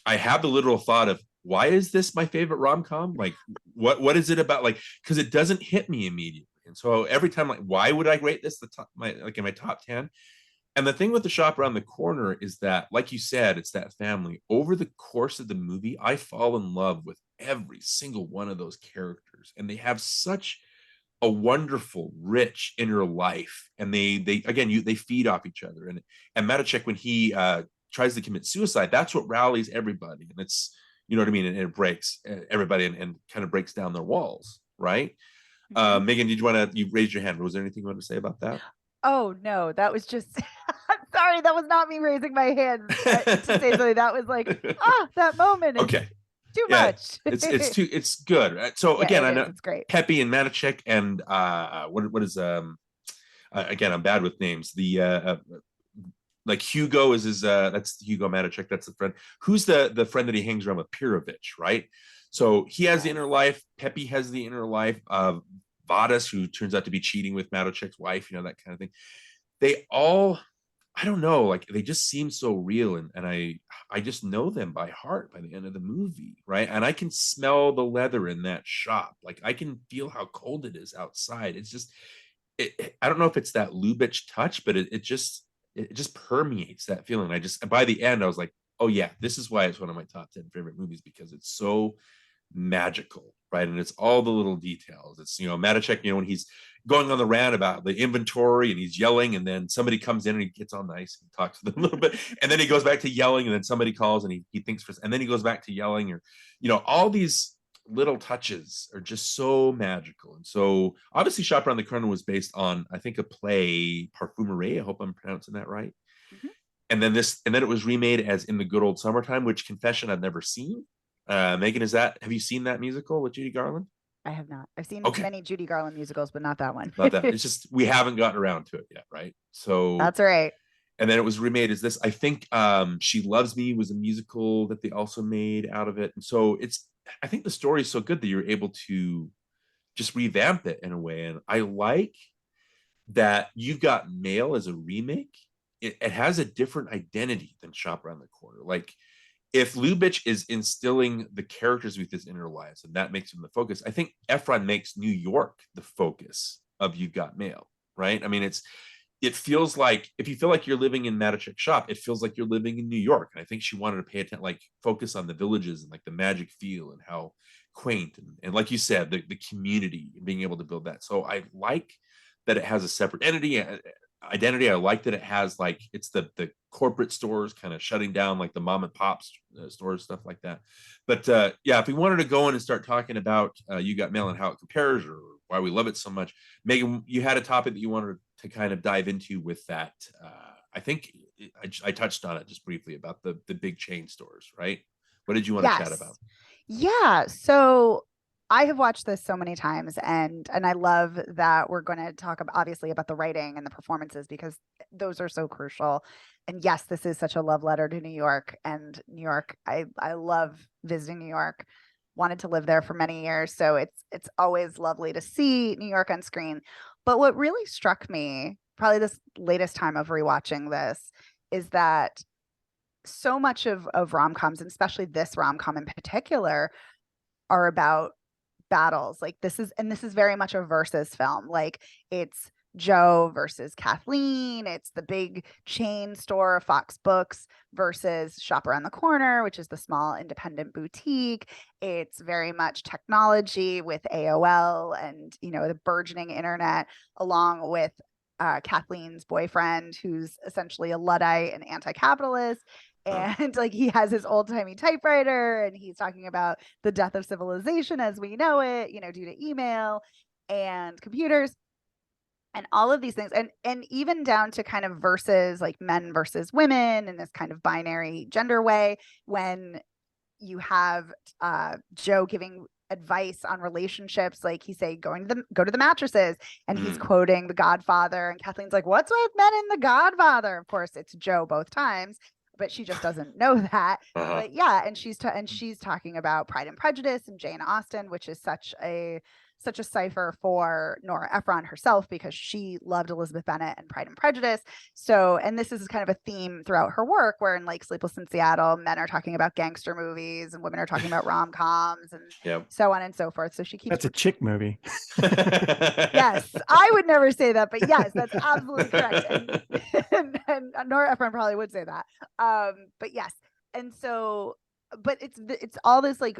I have the literal thought of, why is this my favorite rom-com? Like, what is it about? Like, because it doesn't hit me immediately. And so every time, like, why would I rate this in my top 10? And the thing with the Shop Around the Corner is that, like you said, it's that family. Over the course of the movie, I fall in love with every single one of those characters, and they have such a wonderful, rich inner life. And they feed off each other. And Matichek, when he tries to commit suicide, that's what rallies everybody. And it's, you know what I mean? And it breaks everybody and kind of breaks down their walls, right? Megan, you raised your hand. Was there anything you wanted to say about that? Oh no, that was just I'm sorry, that was not me raising my hand to say something. That was like, that moment. Okay. Too much. It's good. Right? So again, I know it's great. Pepe and Matichek and what is again, I'm bad with names. The like Hugo is his that's Hugo Matichek, that's the friend. Who's the friend that he hangs around with? Pirovich, right? So he has the inner life, Pepe has the inner life of Vadas, who turns out to be cheating with Matichek's wife, you know, that kind of thing. They all, I don't know, like they just seem so real, and I just know them by heart by the end of the movie, right? And I can smell the leather in that shop. Like I can feel how cold it is outside. It's just, I don't know if it's that Lubitsch touch, but it just permeates that feeling. By the end, I was like, oh yeah, this is why it's one of my top 10 favorite movies, because it's so magical, right? And it's all the little details. It's, you know, Matichek, you know, when he's going on the rant about the inventory and he's yelling, and then somebody comes in and he gets all nice and talks to them a little bit, and then he goes back to yelling, and then somebody calls and he thinks and then he goes back to yelling, or, you know, all these little touches are just so magical. And so obviously Shop Around the Corner was based on, I think, a play, Parfumerie. I hope I'm pronouncing that right. Mm-hmm. And then it was remade as In the Good Old Summertime, which, confession, I've never seen. Megan, have you seen that musical with Judy Garland? I have not. I've seen many Judy Garland musicals, but not that one. Not that. It's just we haven't gotten around to it yet, right? So that's right. And then it was remade as this. I think She Loves Me was a musical that they also made out of it. And so I think the story is so good that you're able to just revamp it in a way. And I like that You've Got Mail as a remake. It has a different identity than Shop Around the Corner. Like, if Lubitsch is instilling the characters with his inner lives, and that makes him the focus, I think Ephron makes New York the focus of You've Got Mail, right? I mean, it feels like, if you feel like you're living in Matichek's shop, it feels like you're living in New York. And I think she wanted to pay attention, like focus on the villages and like the magic feel and how quaint. And like you said, the community and being able to build that. So I like that it has a separate identity. I like that it has, like, it's the corporate stores kind of shutting down, like the mom and pop stores, stuff like that. But yeah, if we wanted to go in and start talking about You Got Mail and how it compares or why we love it so much, Megan, you had a topic that you wanted to kind of dive into with that. I think I touched on it just briefly about the big chain stores, right? What did you want to chat about? Yeah, so I have watched this so many times, and I love that we're going to talk obviously about the writing and the performances, because those are so crucial. And yes, this is such a love letter to New York, and New York, I love visiting New York. Wanted to live there for many years, so it's always lovely to see New York on screen. But what really struck me, probably this latest time of rewatching this, is that so much of rom-coms, and especially this rom-com in particular, are about battles. Like this is very much a versus film. Like it's Joe versus Kathleen. It's the big chain store, Fox Books, versus Shop Around the Corner, which is the small independent boutique. It's very much technology with AOL and, you know, the burgeoning internet, along with Kathleen's boyfriend, who's essentially a Luddite and anti-capitalist. And like he has his old-timey typewriter, and he's talking about the death of civilization as we know it, you know, due to email and computers and all of these things. And even down to kind of versus like men versus women in this kind of binary gender way, when you have Joe giving advice on relationships. Like he's saying, go to the mattresses, and he's quoting The Godfather, and Kathleen's like, what's with men in The Godfather? Of course, it's Joe both times, but she just doesn't know that. But yeah, and she's talking about Pride and Prejudice and Jane Austen, which is such a cipher for Nora Ephron herself, because she loved Elizabeth Bennet and Pride and Prejudice. So, and this is kind of a theme throughout her work, where in like Sleepless in Seattle, men are talking about gangster movies and women are talking about rom-coms and so on and so forth. So she keeps— That's a chick movie. Yes, I would never say that, but yes, that's absolutely correct. And Nora Ephron probably would say that. But yes, and so, but it's all this like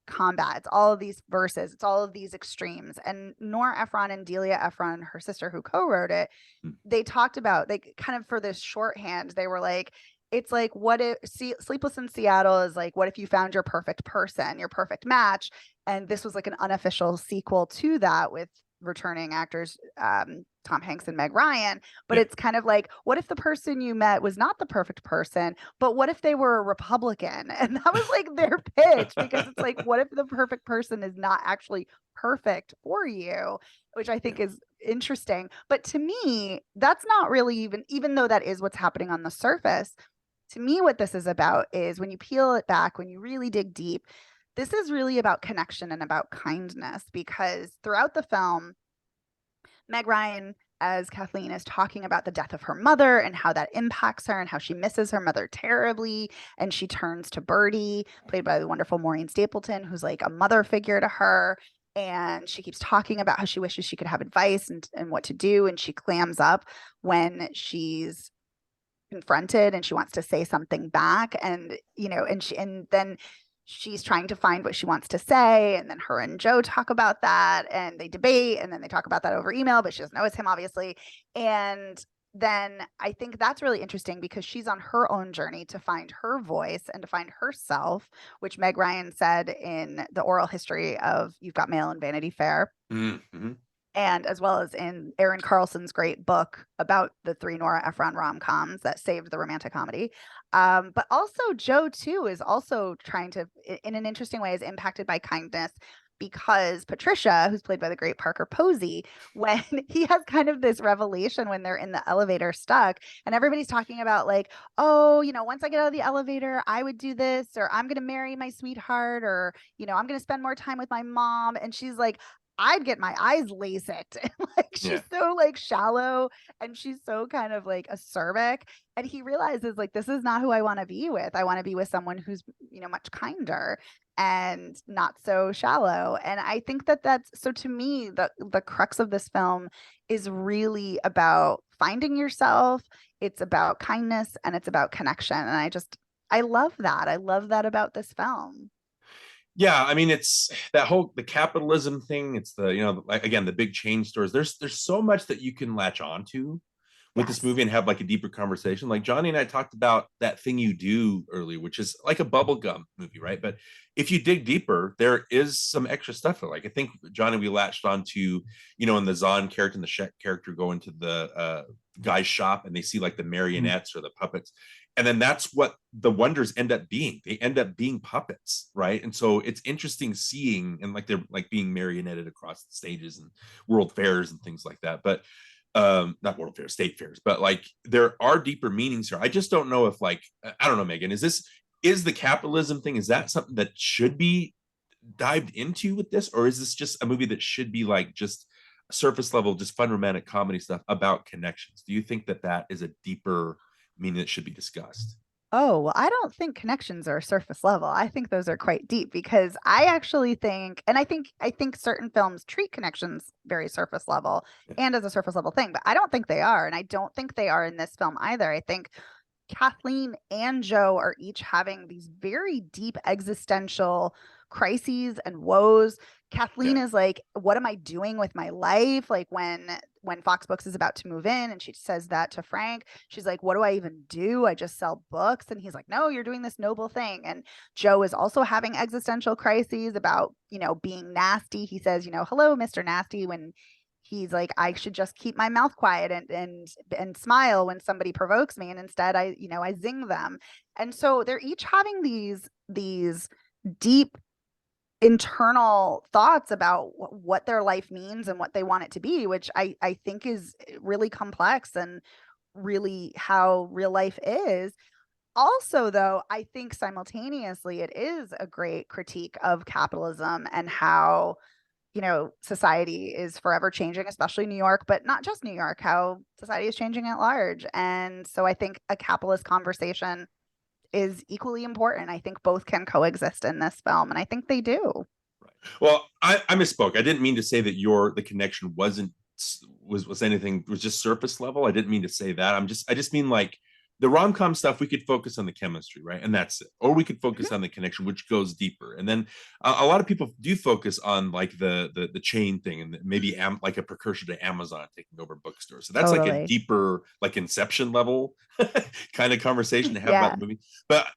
combat, it's all of these verses, it's all of these extremes. And Nora Ephron and Delia Ephron, her sister who co-wrote it, they talked about, they kind of, for this shorthand, they were like, it's like, what if Sleepless in Seattle is like, what if you found your perfect person, your perfect match? And this was like an unofficial sequel to that with returning actors, Tom Hanks and Meg Ryan. But it's kind of like, what if the person you met was not the perfect person, but what if they were a Republican? And that was like their pitch, because it's like, what if the perfect person is not actually perfect for you, which I think is interesting. But to me, that's not really even though that is what's happening on the surface, to me, what this is about is, when you peel it back, when you really dig deep, this is really about connection and about kindness. Because throughout the film, Meg Ryan as Kathleen is talking about the death of her mother and how that impacts her and how she misses her mother terribly. And she turns to Birdie, played by the wonderful Maureen Stapleton, who's like a mother figure to her. And she keeps talking about how she wishes she could have advice and what to do. And she clams up when she's confronted and she wants to say something back. And, and then she's trying to find what she wants to say. And then her and Joe talk about that and they debate, and then they talk about that over email, but she doesn't know it's him, obviously. And then I think that's really interesting, because she's on her own journey to find her voice and to find herself, which Meg Ryan said in the oral history of You've Got Mail and Vanity Fair. Mm-hmm. And as well as in Aaron Carlson's great book about the 3 Nora Ephron rom-coms that saved the romantic comedy. But also Joe too is also trying to, in an interesting way, is impacted by kindness, because Patricia, who's played by the great Parker Posey, when he has kind of this revelation when they're in the elevator stuck, and everybody's talking about like, oh, once I get out of the elevator, I would do this, or I'm going to marry my sweetheart, or, I'm going to spend more time with my mom. And she's like, I'd get my eyes LASIK'd. Like, she's so like shallow, and she's so kind of like acerbic. And he realizes like, this is not who I want to be with. I want to be with someone who's, much kinder and not so shallow. And I think that's, so to me, the crux of this film is really about finding yourself. It's about kindness and it's about connection. And I love that. I love that about this film. Yeah, I mean, it's the capitalism thing. It's the, again, the big chain stores. There's so much that you can latch onto with this movie and have like a deeper conversation. Like Jonny and I talked about That Thing You Do earlier, which is like a bubblegum movie, right? But if you dig deeper, there is some extra stuff. Like I think Jonny, we latched onto, in the Zahn character and the Shek character go into the guy's shop and they see like the marionettes or the puppets. And then that's what the wonders end up being. They end up being puppets, right? And so it's interesting seeing, and like they're like being marionetted across the stages and world fairs and things like that. But not world fairs, state fairs, but like there are deeper meanings here. I just don't know if like, I don't know, Megan, is the capitalism thing, is that something that should be dived into with this? Or is this just a movie that should be like just surface level, just fun romantic comedy stuff about connections? Do you think that is a deeper meaning that should be discussed? Oh, well, I don't think connections are surface level. I think those are quite deep, because I actually think, and I think certain films treat connections very surface level and as a surface level thing, but I don't think they are. And I don't think they are in this film either. I think Kathleen and Joe are each having these very deep existential crises and woes. Kathleen is like, what am I doing with my life? Like when Fox Books is about to move in and she says that to Frank, she's like, what do I even do? I just sell books. And he's like, no, you're doing this noble thing. And Joe is also having existential crises about, being nasty. He says, hello, Mr. Nasty, when he's like, I should just keep my mouth quiet and smile when somebody provokes me. And instead I zing them. And so they're each having these deep internal thoughts about what their life means and what they want it to be, which I think is really complex and really how real life is. Also, though, I think simultaneously it is a great critique of capitalism and how, you know, society is forever changing, especially New York, but not just New York, how society is changing at large. And so I think a capitalist conversation is equally important. I think both can coexist in this film, and I think they do. Right. Well, I misspoke. I didn't mean to say that the connection was anything, was just surface level. I didn't mean to say that. I just mean like the rom-com stuff, we could focus on the chemistry, right? And that's it. Or we could focus on the connection, which goes deeper. And then a lot of people do focus on like the chain thing, and maybe like a precursor to Amazon taking over bookstores. So that's like a deeper, like Inception level kind of conversation to have about the movie. But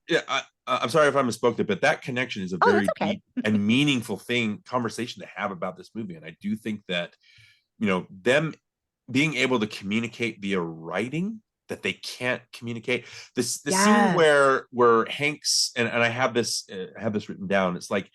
I'm sorry if I misspoke there, but that connection is a very deep and meaningful conversation to have about this movie. And I do think that, you know, them being able to communicate via writing that they can't communicate. The scene where Hanks and I have this written down. It's like,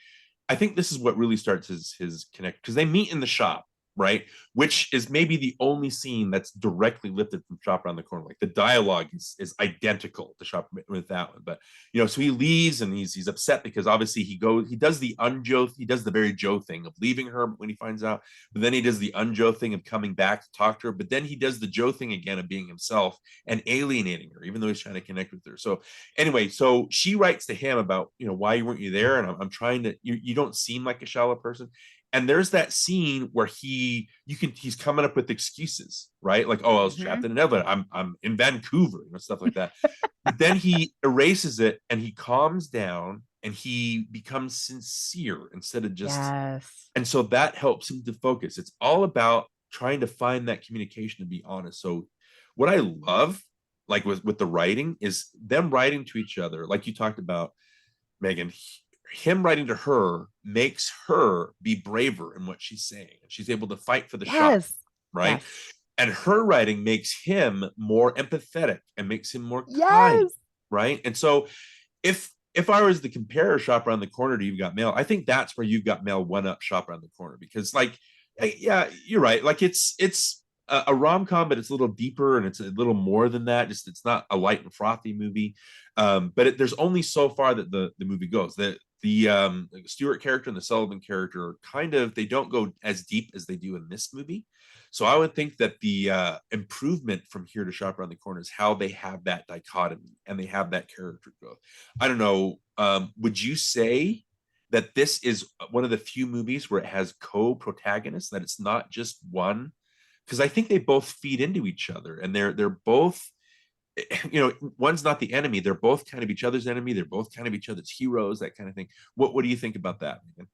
I think this is what really starts his connect, because they meet in the shop, right? Which is maybe the only scene that's directly lifted from Shop Around the Corner. Like the dialogue is identical to Shop with that one. But you know, so he leaves and he's upset because obviously he does the very Joe thing of leaving her when he finds out, but then he does the un-Joe thing of coming back to talk to her, but then he does the Joe thing again of being himself and alienating her, even though he's trying to connect with her. So anyway, so she writes to him about, you know, why weren't you there? And I'm trying to, you don't seem like a shallow person. And there's that scene where he's coming up with excuses, right? Like, oh, I was trapped in an elevator. I'm in Vancouver, you know, stuff like that. But then he erases it and he calms down and he becomes sincere instead of just. Yes. And so that helps him to focus. It's all about trying to find that communication to be honest. So what I love, like with the writing, is them writing to each other, like you talked about, Megan. Him writing to her makes her be braver in what she's saying. She's able to fight for the shop, right? Yes. And her writing makes him more empathetic and makes him more kind, right? And so if I was to compare Shop Around the Corner to You've Got Mail, I think that's where You've Got Mail one up Shop Around the Corner, because like, yeah, you're right. Like it's a rom-com, but it's a little deeper and it's a little more than that. Just it's not a light and frothy movie. But there's only so far that the movie goes. The Stewart character and the Sullivan character are kind of, they don't go as deep as they do in this movie. So I would think that the improvement from here to Shop Around the Corner is how they have that dichotomy and they have that character growth. I don't know. Would you say that this is one of the few movies where it has co-protagonists, that it's not just one? Because I think they both feed into each other, and they're both, you know, one's not the enemy. They're both kind of each other's enemy. They're both kind of each other's heroes, that kind of thing. What do you think about that, Megan?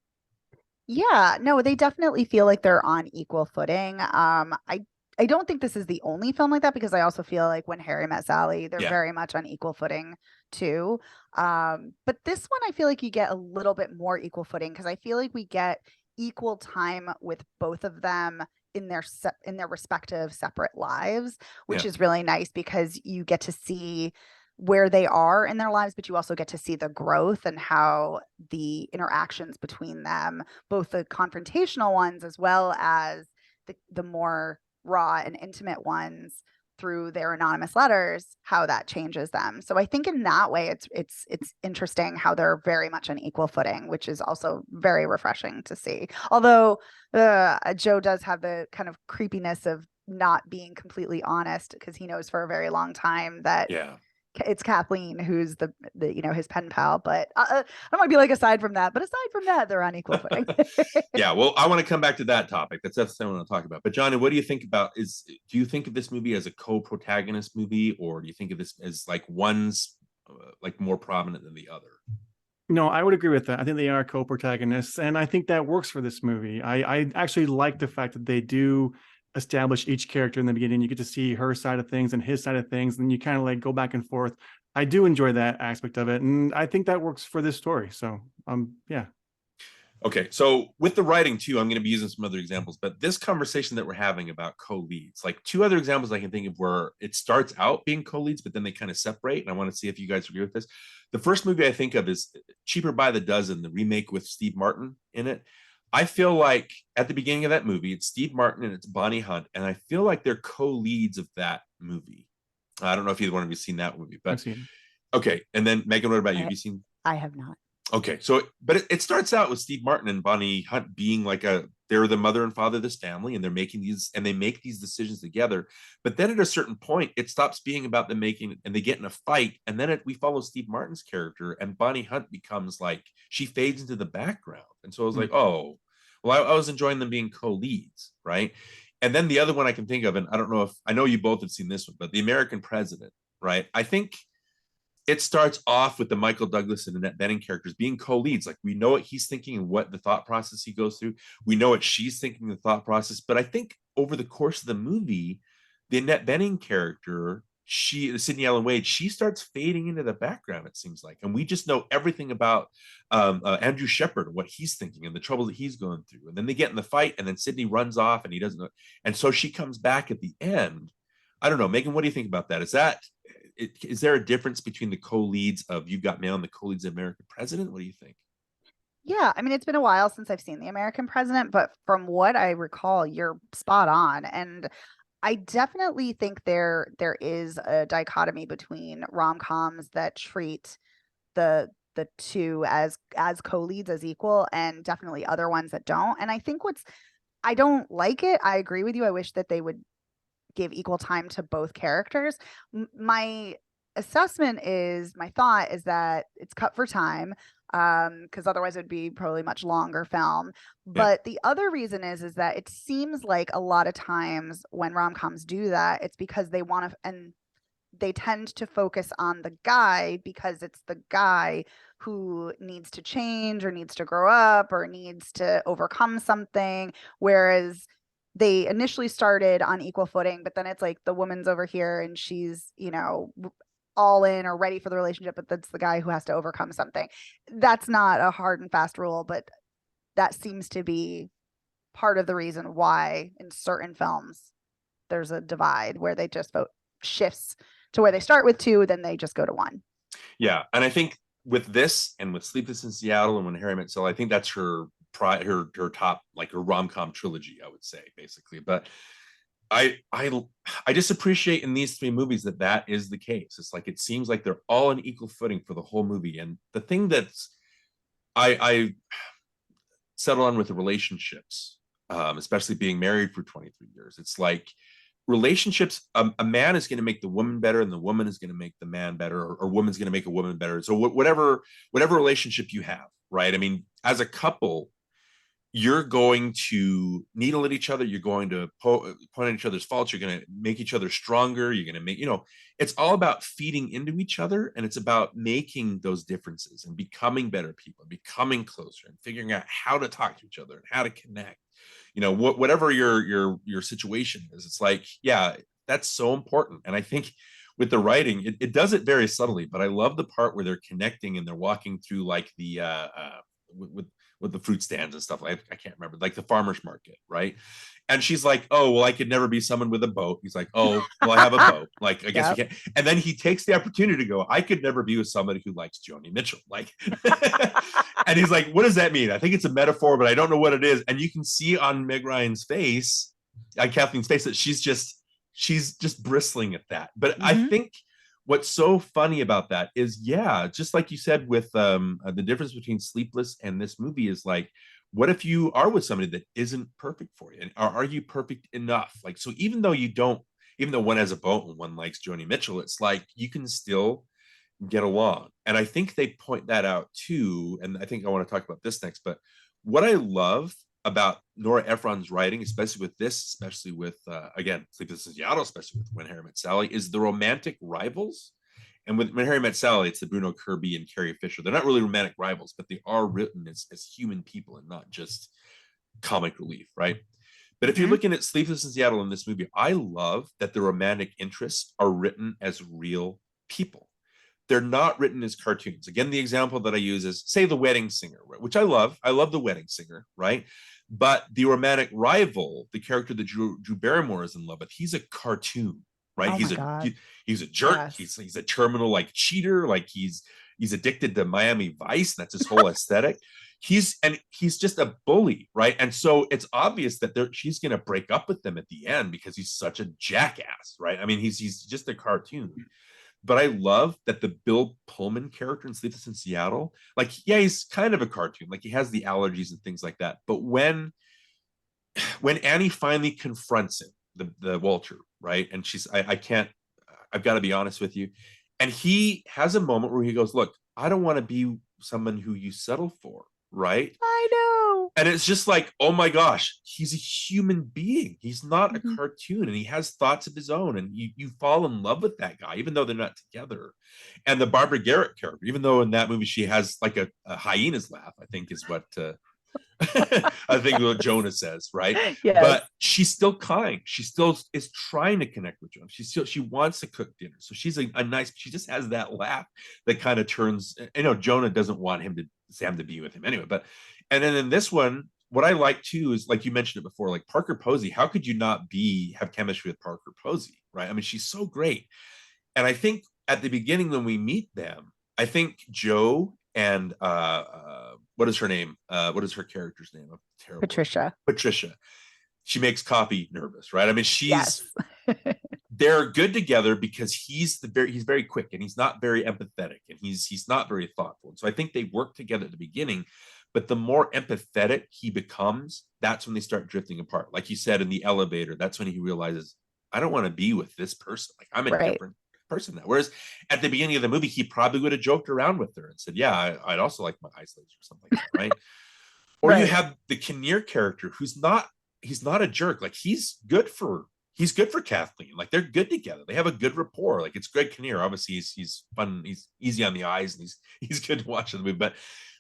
Yeah, no, they definitely feel like they're on equal footing. I don't think this is the only film like that, because I also feel like When Harry Met Sally, they're very much on equal footing too. But this one, I feel like you get a little bit more equal footing, because I feel like we get equal time with both of them in their respective separate lives, which is really nice, because you get to see where they are in their lives, but you also get to see the growth and how the interactions between them, both the confrontational ones as well as the more raw and intimate ones through their anonymous letters, how that changes them. So I think in that way, it's interesting how they're very much on equal footing, which is also very refreshing to see. Although Joe does have the kind of creepiness of not being completely honest, because he knows for a very long time that it's Kathleen who's the you know, his pen pal. But I don't want to be like, aside from that, they're on equal footing. Yeah, well, I want to come back to that topic. That's what I want to talk about. But Jonny, what do you think about, do you think of this movie as a co-protagonist movie, or do you think of this as like one's like more prominent than the other? No, I would agree with that. I think they are co-protagonists, and I think that works for this movie. I actually like the fact that they do establish each character in the beginning. You get to see her side of things and his side of things, and you kind of like go back and forth. I do enjoy that aspect of it, and I think that works for this story. So yeah. Okay, so with the writing too, I'm going to be using some other examples, but this conversation that we're having about co-leads, like two other examples I can think of where it starts out being co-leads, but then they kind of separate. And I want to see if you guys agree with this. The first movie I think of is Cheaper by the Dozen, the remake with Steve Martin in it. I feel like at the beginning of that movie, it's Steve Martin and it's Bonnie Hunt. And I feel like they're co-leads of that movie. I don't know if either one of you have seen that movie, but I've seen. Okay. And then Megan, what about you? Have you seen? I have not. Okay, so but it starts out with Steve Martin and Bonnie Hunt being like they're the mother and father of this family, and they make these decisions together. But then at a certain point, it stops being about them making, and they get in a fight, and then we follow Steve Martin's character, and Bonnie Hunt becomes like she fades into the background, and so I was like, oh, well, I was enjoying them being co-leads, right? And then the other one I can think of, and I know you both have seen this one, but The American President, right? I think it starts off with the Michael Douglas and Annette Bening characters being co-leads. Like we know what he's thinking and what the thought process he goes through. We know what she's thinking, the thought process. But I think over the course of the movie, the Annette Bening character, Sydney Ellen Wade, she starts fading into the background, it seems like. And we just know everything about Andrew Shepard, what he's thinking and the trouble that he's going through. And then they get in the fight and then Sydney runs off and he doesn't know. And so she comes back at the end. I don't know, Megan, what do you think about that? Is there a difference between the co-leads of You've Got Mail and the co-leads of American President? What do you think? Yeah, I mean, it's been a while since I've seen The American President, but from what I recall, you're spot on. And I definitely think there is a dichotomy between rom-coms that treat the two as co-leads, as equal, and definitely other ones that don't. And I think I don't like it. I agree with you. I wish that they would give equal time to both characters. My thought is that it's cut for time, because otherwise it would be probably much longer film. But the other reason is that it seems like a lot of times when rom-coms do that, it's because they want to, and they tend to focus on the guy because it's the guy who needs to change or needs to grow up or needs to overcome something, whereas they initially started on equal footing, but then it's like the woman's over here and she's, all in or ready for the relationship, but that's the guy who has to overcome something. That's not a hard and fast rule, but that seems to be part of the reason why in certain films there's a divide where they just shifts to where they start with two, then they just go to one. Yeah. And I think with this and with Sleepless in Seattle and When Harry Met Sally, I think that's her top, like her rom-com trilogy, I would say, basically. But I just appreciate in these three movies that is the case. It's like it seems like they're all on equal footing for the whole movie. And the thing that's I settle on with the relationships, especially being married for 23 years, it's like relationships, a man is going to make the woman better and the woman is going to make the man better, or woman's going to make a woman better. So whatever relationship you have, right? I mean, as a couple, you're going to needle at each other. You're going to point at each other's faults. You're going to make each other stronger. You're going to make, it's all about feeding into each other. And it's about making those differences and becoming better people, becoming closer and figuring out how to talk to each other and how to connect, whatever your situation is. It's like, yeah, that's so important. And I think with the writing, it does it very subtly, but I love the part where they're connecting and they're walking through like the, with the fruit stands and stuff. I can't remember, like the farmer's market, right? And she's like, oh, well, I could never be someone with a boat. He's like, oh, well, I have a boat. Like, I guess we can't. And then he takes the opportunity to go, I could never be with somebody who likes Joni Mitchell. Like, and he's like, what does that mean? I think it's a metaphor, but I don't know what it is. And you can see on Meg Ryan's face, Kathleen's face, that she's just bristling at that. But I think what's so funny about that is, just like you said with the difference between Sleepless and this movie is like, what if you are with somebody that isn't perfect for you? And are you perfect enough? Like, so even though one has a boat and one likes Joni Mitchell, it's like you can still get along. And I think they point that out too. And I think I want to talk about this next. But what I love about Nora Ephron's writing, especially with again, Sleepless in Seattle, especially with When Harry Met Sally, is the romantic rivals. And with When Harry Met Sally, it's the Bruno Kirby and Carrie Fisher. They're not really romantic rivals, but they are written as human people and not just comic relief, right? But if you're looking at Sleepless in Seattle in this movie, I love that the romantic interests are written as real people. they're not written as cartoons. Again, the example that I use is, say, The Wedding Singer, which I love. I love The Wedding Singer, right? But the romantic rival, the character that Drew Barrymore is in love with, he's a cartoon, right? Oh he's my God. He's a jerk. Yes. He's a terminal like cheater. Like he's addicted to Miami Vice. That's his whole aesthetic. He's just a bully, right? And so it's obvious that she's going to break up with him at the end because he's such a jackass, right? I mean, he's just a cartoon. But I love that the Bill Pullman character in Sleepless in Seattle, like, yeah, he's kind of a cartoon. Like he has the allergies and things like that. But when Annie finally confronts him, the Walter, right? And I've got to be honest with you. And he has a moment where he goes, look, I don't want to be someone who you settle for, right? I know. And it's just like, oh my gosh, he's a human being. He's not a cartoon, and he has thoughts of his own. And you fall in love with that guy, even though they're not together. And the Barbara Garrett character, even though in that movie she has like a hyena's laugh, I think is what I think what Jonah says, right? Yes. But she's still kind. She still is trying to connect with Jonah. She wants to cook dinner. So she's a nice, she just has that laugh that kind of turns, Jonah doesn't want Sam to be with him anyway. But, and then in this one, what I like too is, like you mentioned it before, like Parker Posey, how could you not have chemistry with Parker Posey, right? I mean, she's so great. And I think at the beginning when we meet them, I think Joe and what is her name? What is her character's name? I'm terrible. Patricia. She makes Coffee nervous, right? I mean, they're good together because he's very quick and he's not very empathetic and he's not very thoughtful. And so I think they work together at the beginning, but the more empathetic he becomes, that's when they start drifting apart. Like you said, in the elevator, that's when he realizes, I don't want to be with this person. Like I'm a different person now. Whereas at the beginning of the movie, he probably would have joked around with her and said, yeah, I'd also like my eyes lasers or something like that, right? Or you have the Kinnear character he's not a jerk. Like he's good for Kathleen. Like they're good together. They have a good rapport. Like it's Greg Kinnear. Obviously he's fun. He's easy on the eyes and he's good to watch in the movie, but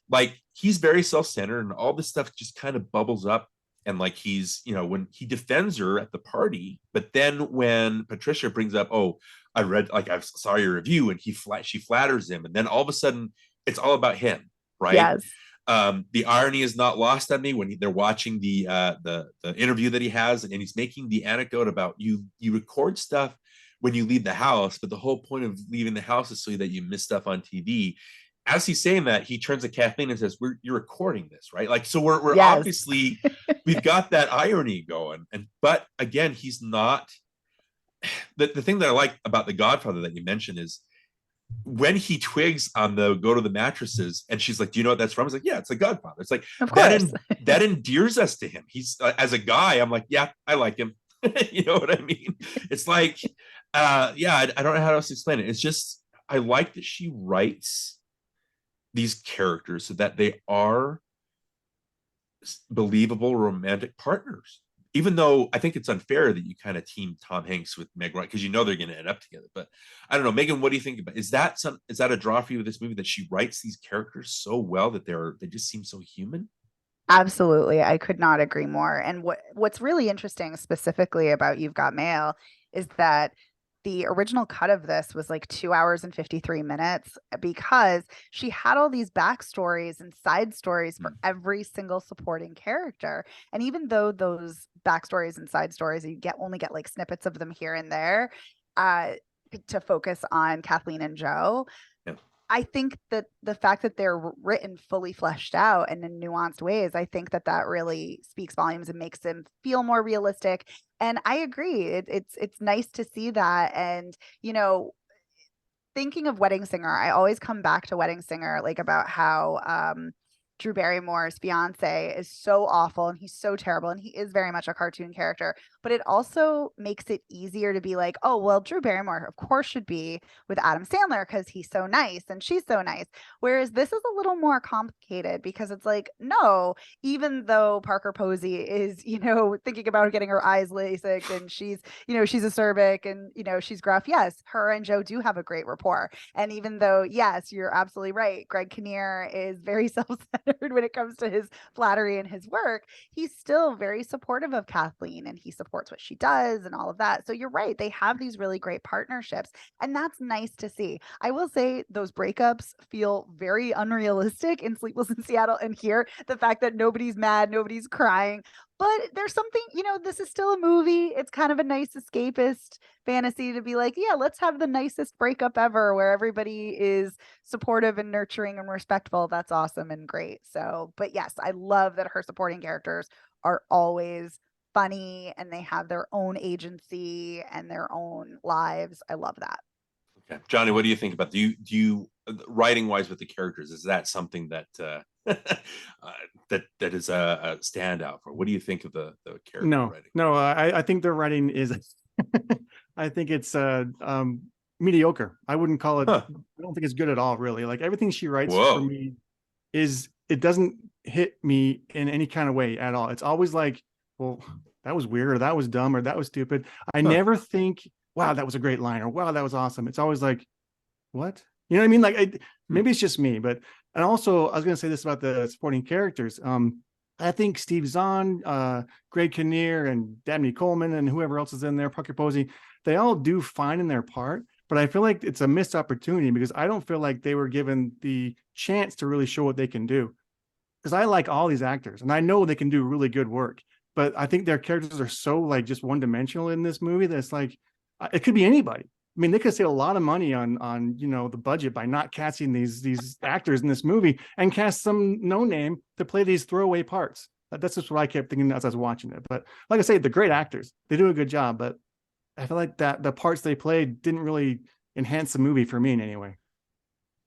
like he's very self-centered and all this stuff just kind of bubbles up. And like he's, when he defends her at the party, but then when Patricia brings up, oh, I saw your review, and she flatters him, and then all of a sudden it's all about him, right? Yes. The irony is not lost on me when they're watching the interview that he has, and he's making the anecdote about you record stuff when you leave the house, but the whole point of leaving the house is so that you miss stuff on TV. As he's saying that, he turns to Kathleen and says, you're recording this, right? Like, so we're obviously, we've got that irony going. But again, he's not, the thing that I like about The Godfather that you mentioned is when he twigs on go to the mattresses and she's like, do you know what that's from? He's like, yeah, it's The Godfather. It's like, that endears us to him. He's, as a guy, I'm like, yeah, I like him. You know what I mean? It's like, I don't know how else to explain it. It's just, I like that she writes these characters so that they are believable romantic partners, even though I think it's unfair that you kind of team Tom Hanks with Meg Ryan because they're going to end up together. But I don't know, Megan, what do you think about? Is that a draw for you with this movie, that she writes these characters so well that they just seem so human? Absolutely, I could not agree more. And what's really interesting specifically about You've Got Mail is that the original cut of this was like 2 hours and 53 minutes because she had all these backstories and side stories for every single supporting character. And even though those backstories and side stories, you only get like snippets of them here and there to focus on Kathleen and Joe. Yeah. I think that the fact that they're written fully fleshed out and in nuanced ways, I think that really speaks volumes and makes them feel more realistic. And I agree. It's nice to see that. And, thinking of Wedding Singer, I always come back to Wedding Singer, like about how Drew Barrymore's fiance is so awful and he's so terrible and he is very much a cartoon character, but it also makes it easier to be like, oh, well, Drew Barrymore, of course, should be with Adam Sandler because he's so nice and she's so nice. Whereas this is a little more complicated because it's like, no, even though Parker Posey is, thinking about getting her eyes LASIK and she's acerbic and, she's gruff. Yes, her and Joe do have a great rapport. And even though, yes, you're absolutely right, Greg Kinnear is very self-centered when it comes to his flattery and his work, he's still very supportive of Kathleen and he supports what she does and all of that. So you're right. They have these really great partnerships and that's nice to see. I will say those breakups feel very unrealistic in Sleepless in Seattle, and here the fact that nobody's mad, nobody's crying. But there's something, this is still a movie. It's kind of a nice escapist fantasy to be like, yeah, let's have the nicest breakup ever where everybody is supportive and nurturing and respectful. That's awesome and great. So, but yes, I love that her supporting characters are always funny and they have their own agency and their own lives. I love that. Okay. Jonny, what do you think about, do you writing wise with the characters, is that something that that is a standout for? What do you think of the character writing? No, I think their writing is I think it's mediocre. I wouldn't call it, I don't think it's good at all, really. Like everything she writes for me it doesn't hit me in any kind of way at all. It's always like, well, that was weird, or that was dumb, or that was stupid. I never think, wow, that was a great line, or wow, that was awesome. It's always like, what? You know what I mean? Like, maybe it's just me, but, and also I was going to say this about the supporting characters. I think Steve Zahn, Greg Kinnear, and Dabney Coleman, and whoever else is in there, Pucker Posey, they all do fine in their part, but I feel like it's a missed opportunity because I don't feel like they were given the chance to really show what they can do. Because I like all these actors, and I know they can do really good work, but I think their characters are so like just one-dimensional in this movie that it's like, it could be anybody. I mean, they could save a lot of money on the budget by not casting these actors in this movie and cast some no name to play these throwaway parts. That's just what I kept thinking as I was watching it. But like I say, they're great actors. They do a good job, but I feel like that the parts they played didn't really enhance the movie for me in any way.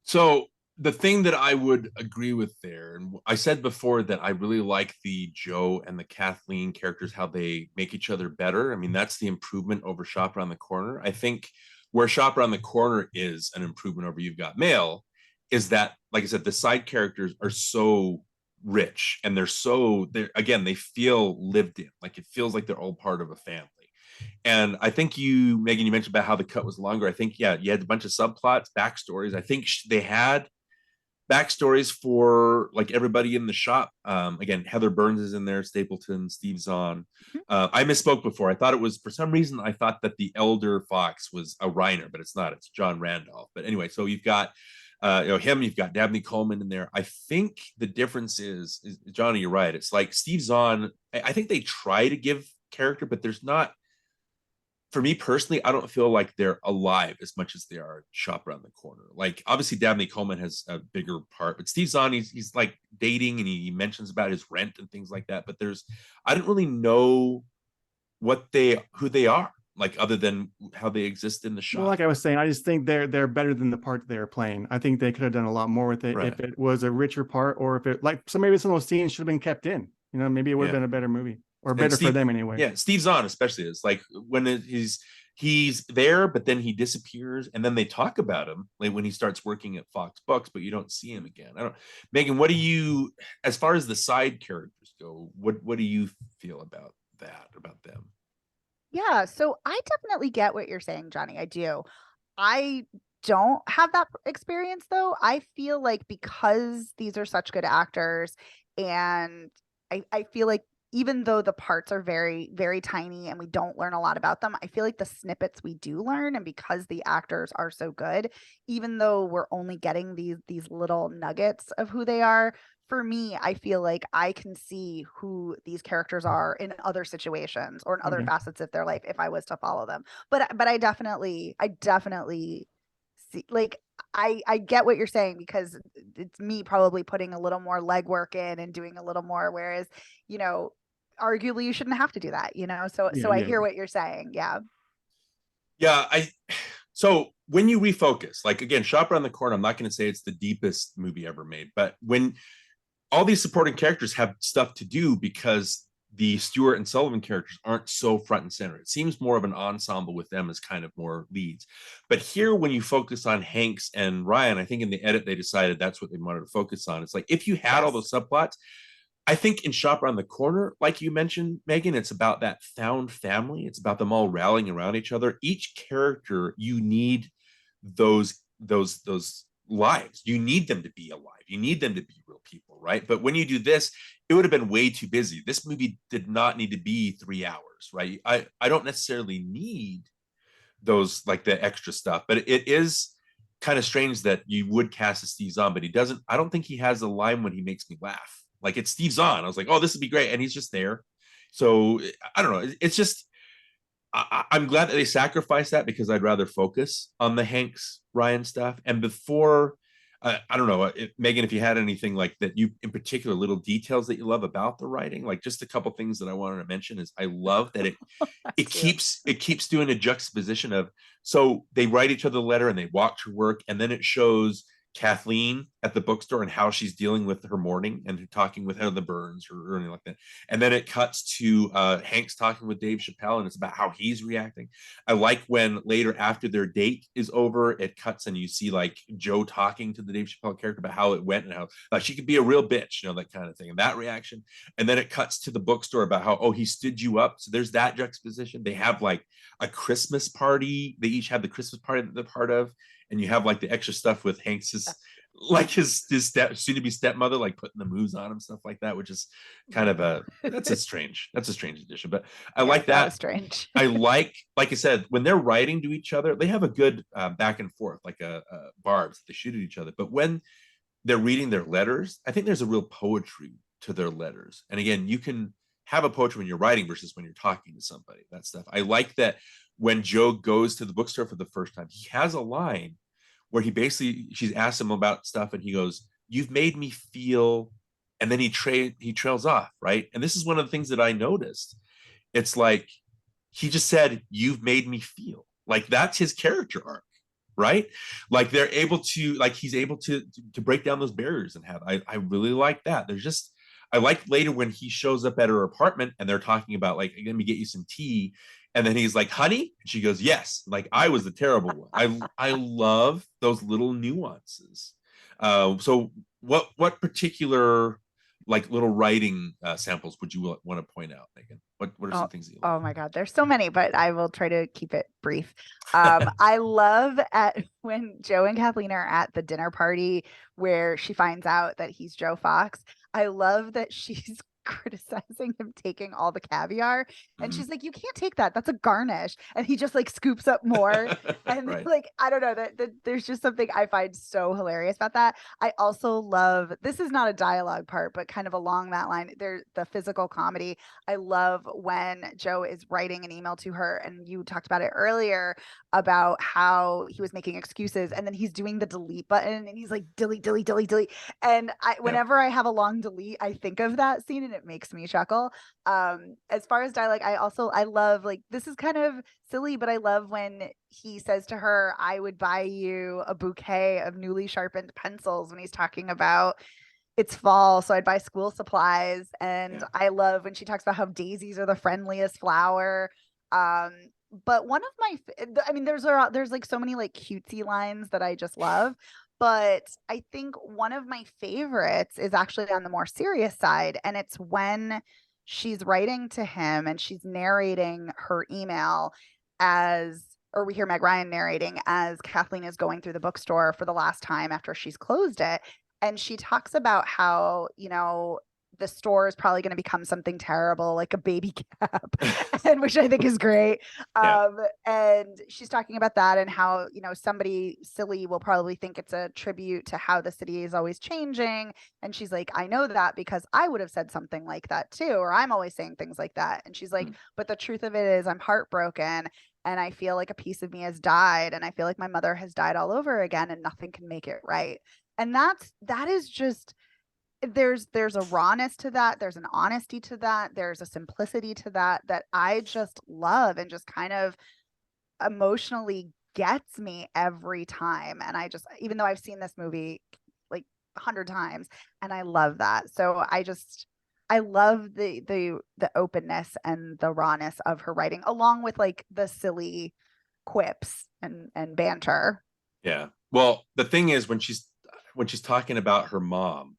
So the thing that I would agree with there, and I said before that I really like the Joe and the Kathleen characters, how they make each other better. I mean, that's the improvement over Shop Around the Corner. I think where Shop Around the Corner is an improvement over You've Got Mail is that, like I said, the side characters are so rich and they're again, they feel lived in, like it feels like they're all part of a family. And I think Megan, you mentioned about how the cut was longer. I think, yeah, you had a bunch of subplots, backstories. I think they had backstories for like everybody in the shop. Again, Heather Burns is in there, Stapleton, Steve Zahn. I misspoke before. I thought it was, for some reason, I thought that the elder Fox was a Reiner, but it's not. It's John Randolph. But anyway, so you've got him, you've got Dabney Coleman in there. I think the difference is Jonny, you're right. It's like Steve Zahn, I think they try to give character, but there's not, for me personally, I don't feel like they're alive as much as they are Shop Around the Corner. Like obviously Dabney Coleman has a bigger part, but Steve Zahn, he's like dating and he mentions about his rent and things like that. But I don't really know who they are, like other than how they exist in the shop. Well, like I was saying, I just think they're better than the part they are playing. I think they could have done a lot more with it if it was a richer part, or if it maybe some of those scenes should have been kept in. Maybe it would have been a better movie. Or better for them anyway. Yeah, Steve Zahn especially is like when he's there, but then he disappears, and then they talk about him like when he starts working at Fox Books, but you don't see him again. Megan, what do you, as far as the side characters go, what do you feel about them? Yeah, so I definitely get what you're saying, Jonny. I do. I don't have that experience though. I feel like because these are such good actors, and I feel like even though the parts are very, very tiny and we don't learn a lot about them, I feel like the snippets we do learn, and because the actors are so good, even though we're only getting these little nuggets of who they are, for me, I feel like I can see who these characters are in other situations or in other facets of their life if I was to follow them. But I definitely see, like, I get what you're saying, because it's me probably putting a little more legwork in and doing a little more, whereas, arguably you shouldn't have to do that, so I hear what you're saying. So when you refocus, like again, Shop Around the Corner, I'm not going to say it's the deepest movie ever made, but when all these supporting characters have stuff to do because the Stewart and Sullivan characters aren't so front and center. It seems more of an ensemble with them as kind of more leads. But here, when you focus on Hanks and Ryan, I think in the edit, they decided that's what they wanted to focus on. It's like, if you had all those subplots, I think in Shop Around the Corner, like you mentioned, Megan, it's about that found family. It's about them all rallying around each other. Each character, you need those lives. You need them to be alive. You need them to be real people, right? But when you do this, it would have been way too busy. This movie did not need to be 3 hours, right? I don't necessarily need those, like the extra stuff, but it is kind of strange that you would cast a Steve Zahn, but he doesn't. I don't think he has a line when he makes me laugh. Like, it's Steve Zahn. I was like, oh, this would be great, and he's just there. So I don't know. It's just I'm glad that they sacrificed that, because I'd rather focus on the Hanks Ryan stuff. And before, I don't know, Megan, if you had anything like that, you in particular, little details that you love about the writing, like just a couple things that I wanted to mention is I love that it keeps doing a juxtaposition of, so they write each other a letter and they walk to work, and then it shows Kathleen at the bookstore and how she's dealing with her morning and talking with Heather Burns or anything like that. And then it cuts to Hanks talking with Dave Chappelle, and it's about how he's reacting. I like when later, after their date is over, it cuts and you see like Joe talking to the Dave Chappelle character about how it went and how she could be a real bitch, you know, that kind of thing, and that reaction. And then it cuts to the bookstore about how, oh, he stood you up. So there's that juxtaposition. They have like a Christmas party. They each have the Christmas party that they're part of. And you have like the extra stuff with Hanks's, like his soon-to-be stepmother, like putting the moves on him, stuff like that, which is kind of that's a strange addition. But I like that. Strange. I like I said, when they're writing to each other, they have a good back and forth, like a barbs that they shoot at each other. But when they're reading their letters, I think there's a real poetry to their letters. And again, you can have a poetry when you're writing versus when you're talking to somebody. That stuff. I like that. When Joe goes to the bookstore for the first time, he has a line where she's asked him about stuff, and he goes, "You've made me feel," and then he trails off, right? And this is one of the things that I noticed. It's like he just said, "You've made me feel." Like, that's his character arc, right? Like, they're able to, like, he's able to break down those barriers and have. I really like that. I like later when he shows up at her apartment and they're talking about, like, let me get you some tea. And then he's like, honey? And she goes, yes. Like, I was the terrible one. I love those little nuances. So what particular, like, little writing samples would you want to point out, Megan? What are some things that you like? Oh my God, there's so many, but I will try to keep it brief. I love when Joe and Kathleen are at the dinner party where she finds out that he's Joe Fox. I love that she's criticizing him taking all the caviar, and she's like, you can't take that, that's a garnish, and he just like scoops up more. And right. Like, I don't know, that there's just something I find so hilarious about that. I also love, this is not a dialogue part, but kind of along that line, there's the physical comedy. I love when Joe is writing an email to her, and you talked about it earlier about how he was making excuses, and then he's doing the delete button and he's like, delete. And whenever I have a long delete, I think of that scene and it makes me chuckle. As far as dialogue, I love, like, this is kind of silly, but I love when he says to her, I would buy you a bouquet of newly sharpened pencils, when he's talking about it's fall, so I'd buy school supplies. And I love when she talks about how daisies are the friendliest flower. But one of my, I mean, there's like so many like cutesy lines that I just love. But I think one of my favorites is actually on the more serious side. And it's when she's writing to him and she's narrating her email or we hear Meg Ryan narrating as Kathleen is going through the bookstore for the last time after she's closed it. And she talks about how, you know, the store is probably going to become something terrible, like a baby cap, and which I think is great. And she's talking about that and how, you know, somebody silly will probably think it's a tribute to how the city is always changing. And she's like, I know that because I would have said something like that too, or I'm always saying things like that. And she's like, but the truth of it is I'm heartbroken and I feel like a piece of me has died, and I feel like my mother has died all over again, and nothing can make it right. And that is just, there's a rawness to that, there's an honesty to that, there's a simplicity to that I just love, and just kind of emotionally gets me every time. And I just, even though I've seen this movie like 100 times, and I love that. So I love the openness and the rawness of her writing, along with like the silly quips and banter. Yeah. Well, the thing is, when she's talking about her mom,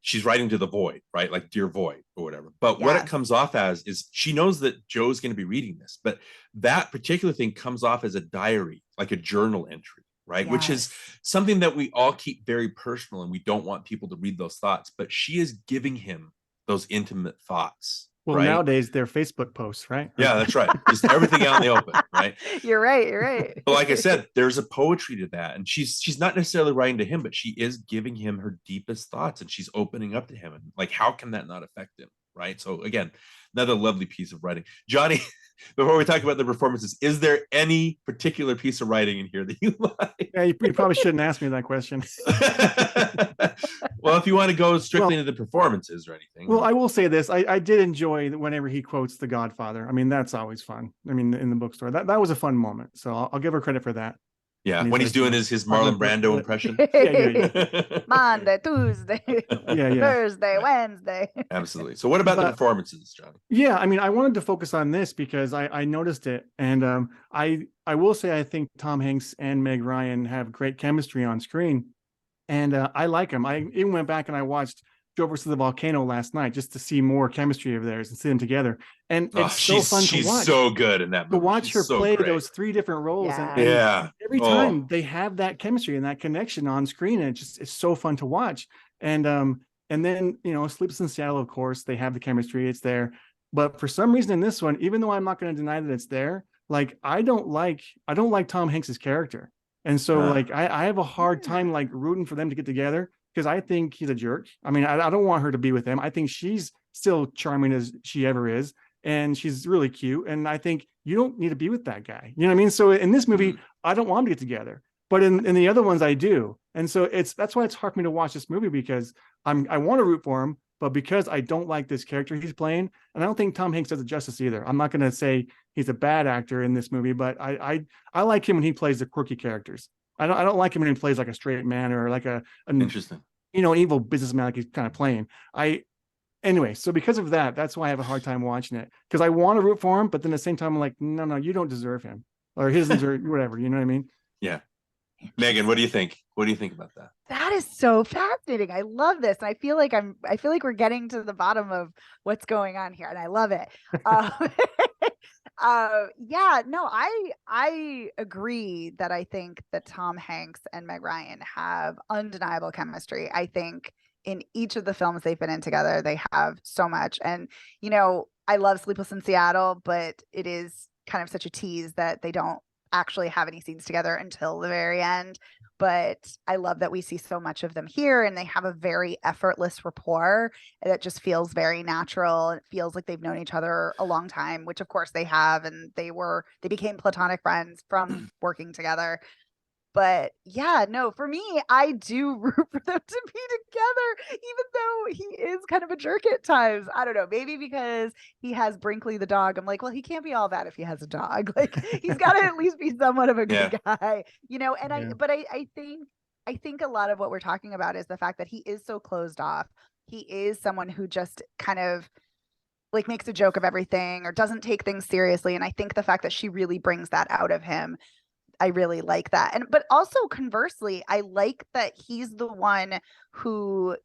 she's writing to the void, right? Like, dear void or whatever. But what it comes off as is she knows that Joe's going to be reading this, but that particular thing comes off as a diary, like a journal entry, right? Yes. Which is something that we all keep very personal, and we don't want people to read those thoughts, but she is giving him those intimate thoughts. Well, right? Nowadays they're Facebook posts, right? Yeah, that's right. Just everything out in the open, right? You're right. But like I said, there's a poetry to that. And she's not necessarily writing to him, but she is giving him her deepest thoughts, and she's opening up to him. And like, how can that not affect him? Right. So again, another lovely piece of writing. Jonny, before we talk about the performances, is there any particular piece of writing in here that you like? Yeah, you probably shouldn't ask me that question. Well, if you want to go strictly into the performances or anything. Well, I will say this. I did enjoy whenever he quotes The Godfather. I mean, that's always fun. I mean, in the bookstore, that was a fun moment. So I'll give her credit for that. Yeah, when he's doing his Marlon Brando impression. Yeah. Monday, Tuesday, Thursday, Wednesday. Absolutely. So what about the performances, Jonny? Yeah, I mean, I wanted to focus on this because I noticed it. And I will say I think Tom Hanks and Meg Ryan have great chemistry on screen. And I like them. I even went back and I watched Joe versus the Volcano last night just to see more chemistry of theirs and see them together. And it's so fun to watch. She's so good in that movie. To watch her play those 3 different roles. And every time they have that chemistry and that connection on screen, and it's so fun to watch. And then, Sleepless in Seattle, of course, they have the chemistry. It's there. But for some reason in this one, even though I'm not going to deny that it's there, like I don't like Tom Hanks's character. And so like I have a hard time like rooting for them to get together because I think he's a jerk. I mean, I don't want her to be with him. I think she's still charming as she ever is, and she's really cute. And I think you don't need to be with that guy. You know what I mean? So in this movie, I don't want them to get together, but in the other ones I do. And so that's why it's hard for me to watch this movie, because I want to root for him, but because I don't like this character he's playing, and I don't think Tom Hanks does it justice either. I'm not going to say he's a bad actor in this movie, but I like him when he plays the quirky characters. I don't like him when he plays like a straight man or like an interesting, evil businessman like he's kind of playing. Anyway, so because of that, that's why I have a hard time watching it, because I want to root for him, but then at the same time I'm like, no, you don't deserve him, or he doesn't deserve whatever. You know what I mean? Yeah. Megan, what do you think? What do you think about that? That is so fascinating. I love this. And I feel like we're getting to the bottom of what's going on here, and I love it. I agree that I think that Tom Hanks and Meg Ryan have undeniable chemistry. I think in each of the films they've been in together, they have so much. And, I love Sleepless in Seattle, but it is kind of such a tease that they don't actually have any scenes together until the very end. But I love that we see so much of them here, and they have a very effortless rapport that just feels very natural. It feels like they've known each other a long time, which of course they have, and they became platonic friends from working together. But yeah, no, for me, I do root for them to be together, even though he is kind of a jerk at times. I don't know, maybe because he has Brinkley the dog. I'm like, well, he can't be all bad if he has a dog. Like, he's got to at least be somewhat of a good guy, And I think a lot of what we're talking about is the fact that he is so closed off. He is someone who just kind of like makes a joke of everything or doesn't take things seriously. And I think the fact that she really brings that out of him, I really like that. But also conversely, I like that he's the one who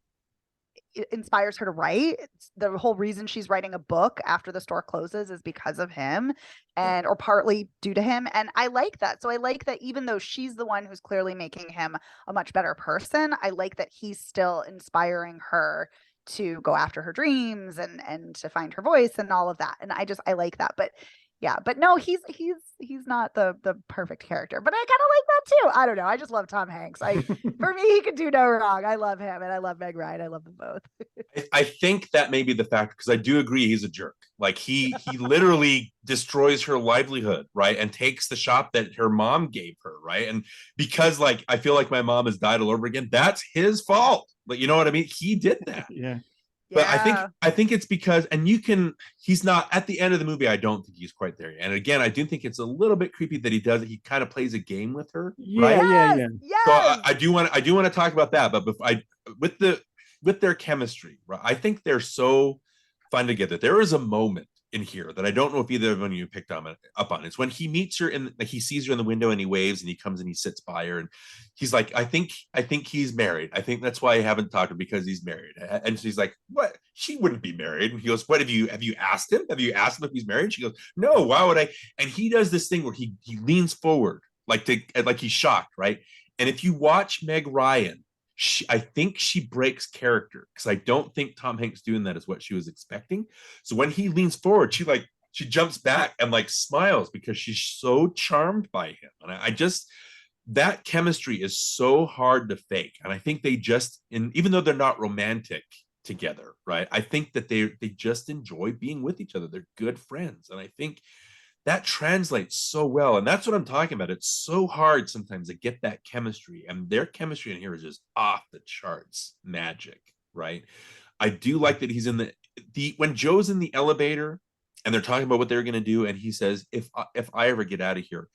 inspires her to write. The whole reason she's writing a book after the store closes is because of him, or partly due to him. And I like that. So I like that even though she's the one who's clearly making him a much better person, I like that he's still inspiring her to go after her dreams and to find her voice and all of that. And I like that. But no, he's not the perfect character, but I kind of like that too. I don't know. I just love Tom Hanks. For me, he could do no wrong. I love him, and I love Meg Ryan. I love them both. I think that may be the factor, because I do agree he's a jerk. Like he literally destroys her livelihood, right, and takes the shop that her mom gave her, right, and because like I feel like my mom has died all over again. That's his fault. But you know what I mean? He did that. Yeah. But I think it's because, and he's not at the end of the movie. I don't think he's quite there. And again, I do think it's a little bit creepy that he kind of plays a game with her. Yeah. So I do want to talk about that. But with their chemistry, right, I think they're so fun together. There is a moment in here that I don't know if either of you picked up on. It's when he meets her he sees her in the window and he waves and he comes and he sits by her and he's like, I think he's married. I think that's why I haven't talked to him, because he's married. And she's like, what? She wouldn't be married. And he goes, what have you asked him? Have you asked him if he's married? She goes, no, why would I? And he does this thing where he leans forward like he's shocked, right? And if you watch Meg Ryan, I think she breaks character, because I don't think Tom Hanks doing that is what she was expecting. So when he leans forward, she jumps back and like smiles because she's so charmed by him. And I just, that chemistry is so hard to fake. And I think they just, even though they're not romantic together, right? I think that they just enjoy being with each other. They're good friends. And I think that translates so well. And that's what I'm talking about. It's so hard sometimes to get that chemistry, and their chemistry in here is just off the charts magic, right? I do like that he's in the when Joe's in the elevator and they're talking about what they're going to do, and he says, if I ever get out of here,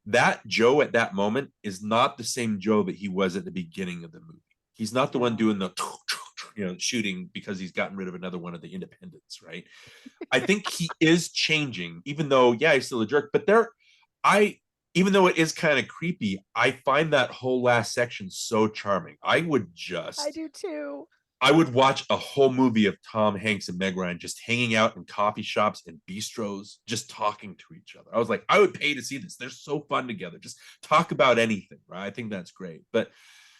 that Joe at that moment is not the same Joe that he was at the beginning of the movie. He's not the one doing the shooting because he's gotten rid of another one of the independents, right? I think he is changing, even though, yeah, he's still a jerk. But even though it is kind of creepy, I find that whole last section so charming. I do too. I would watch a whole movie of Tom Hanks and Meg Ryan just hanging out in coffee shops and bistros, just talking to each other. I was like, I would pay to see this. They're so fun together. Just talk about anything, right? I think that's great. But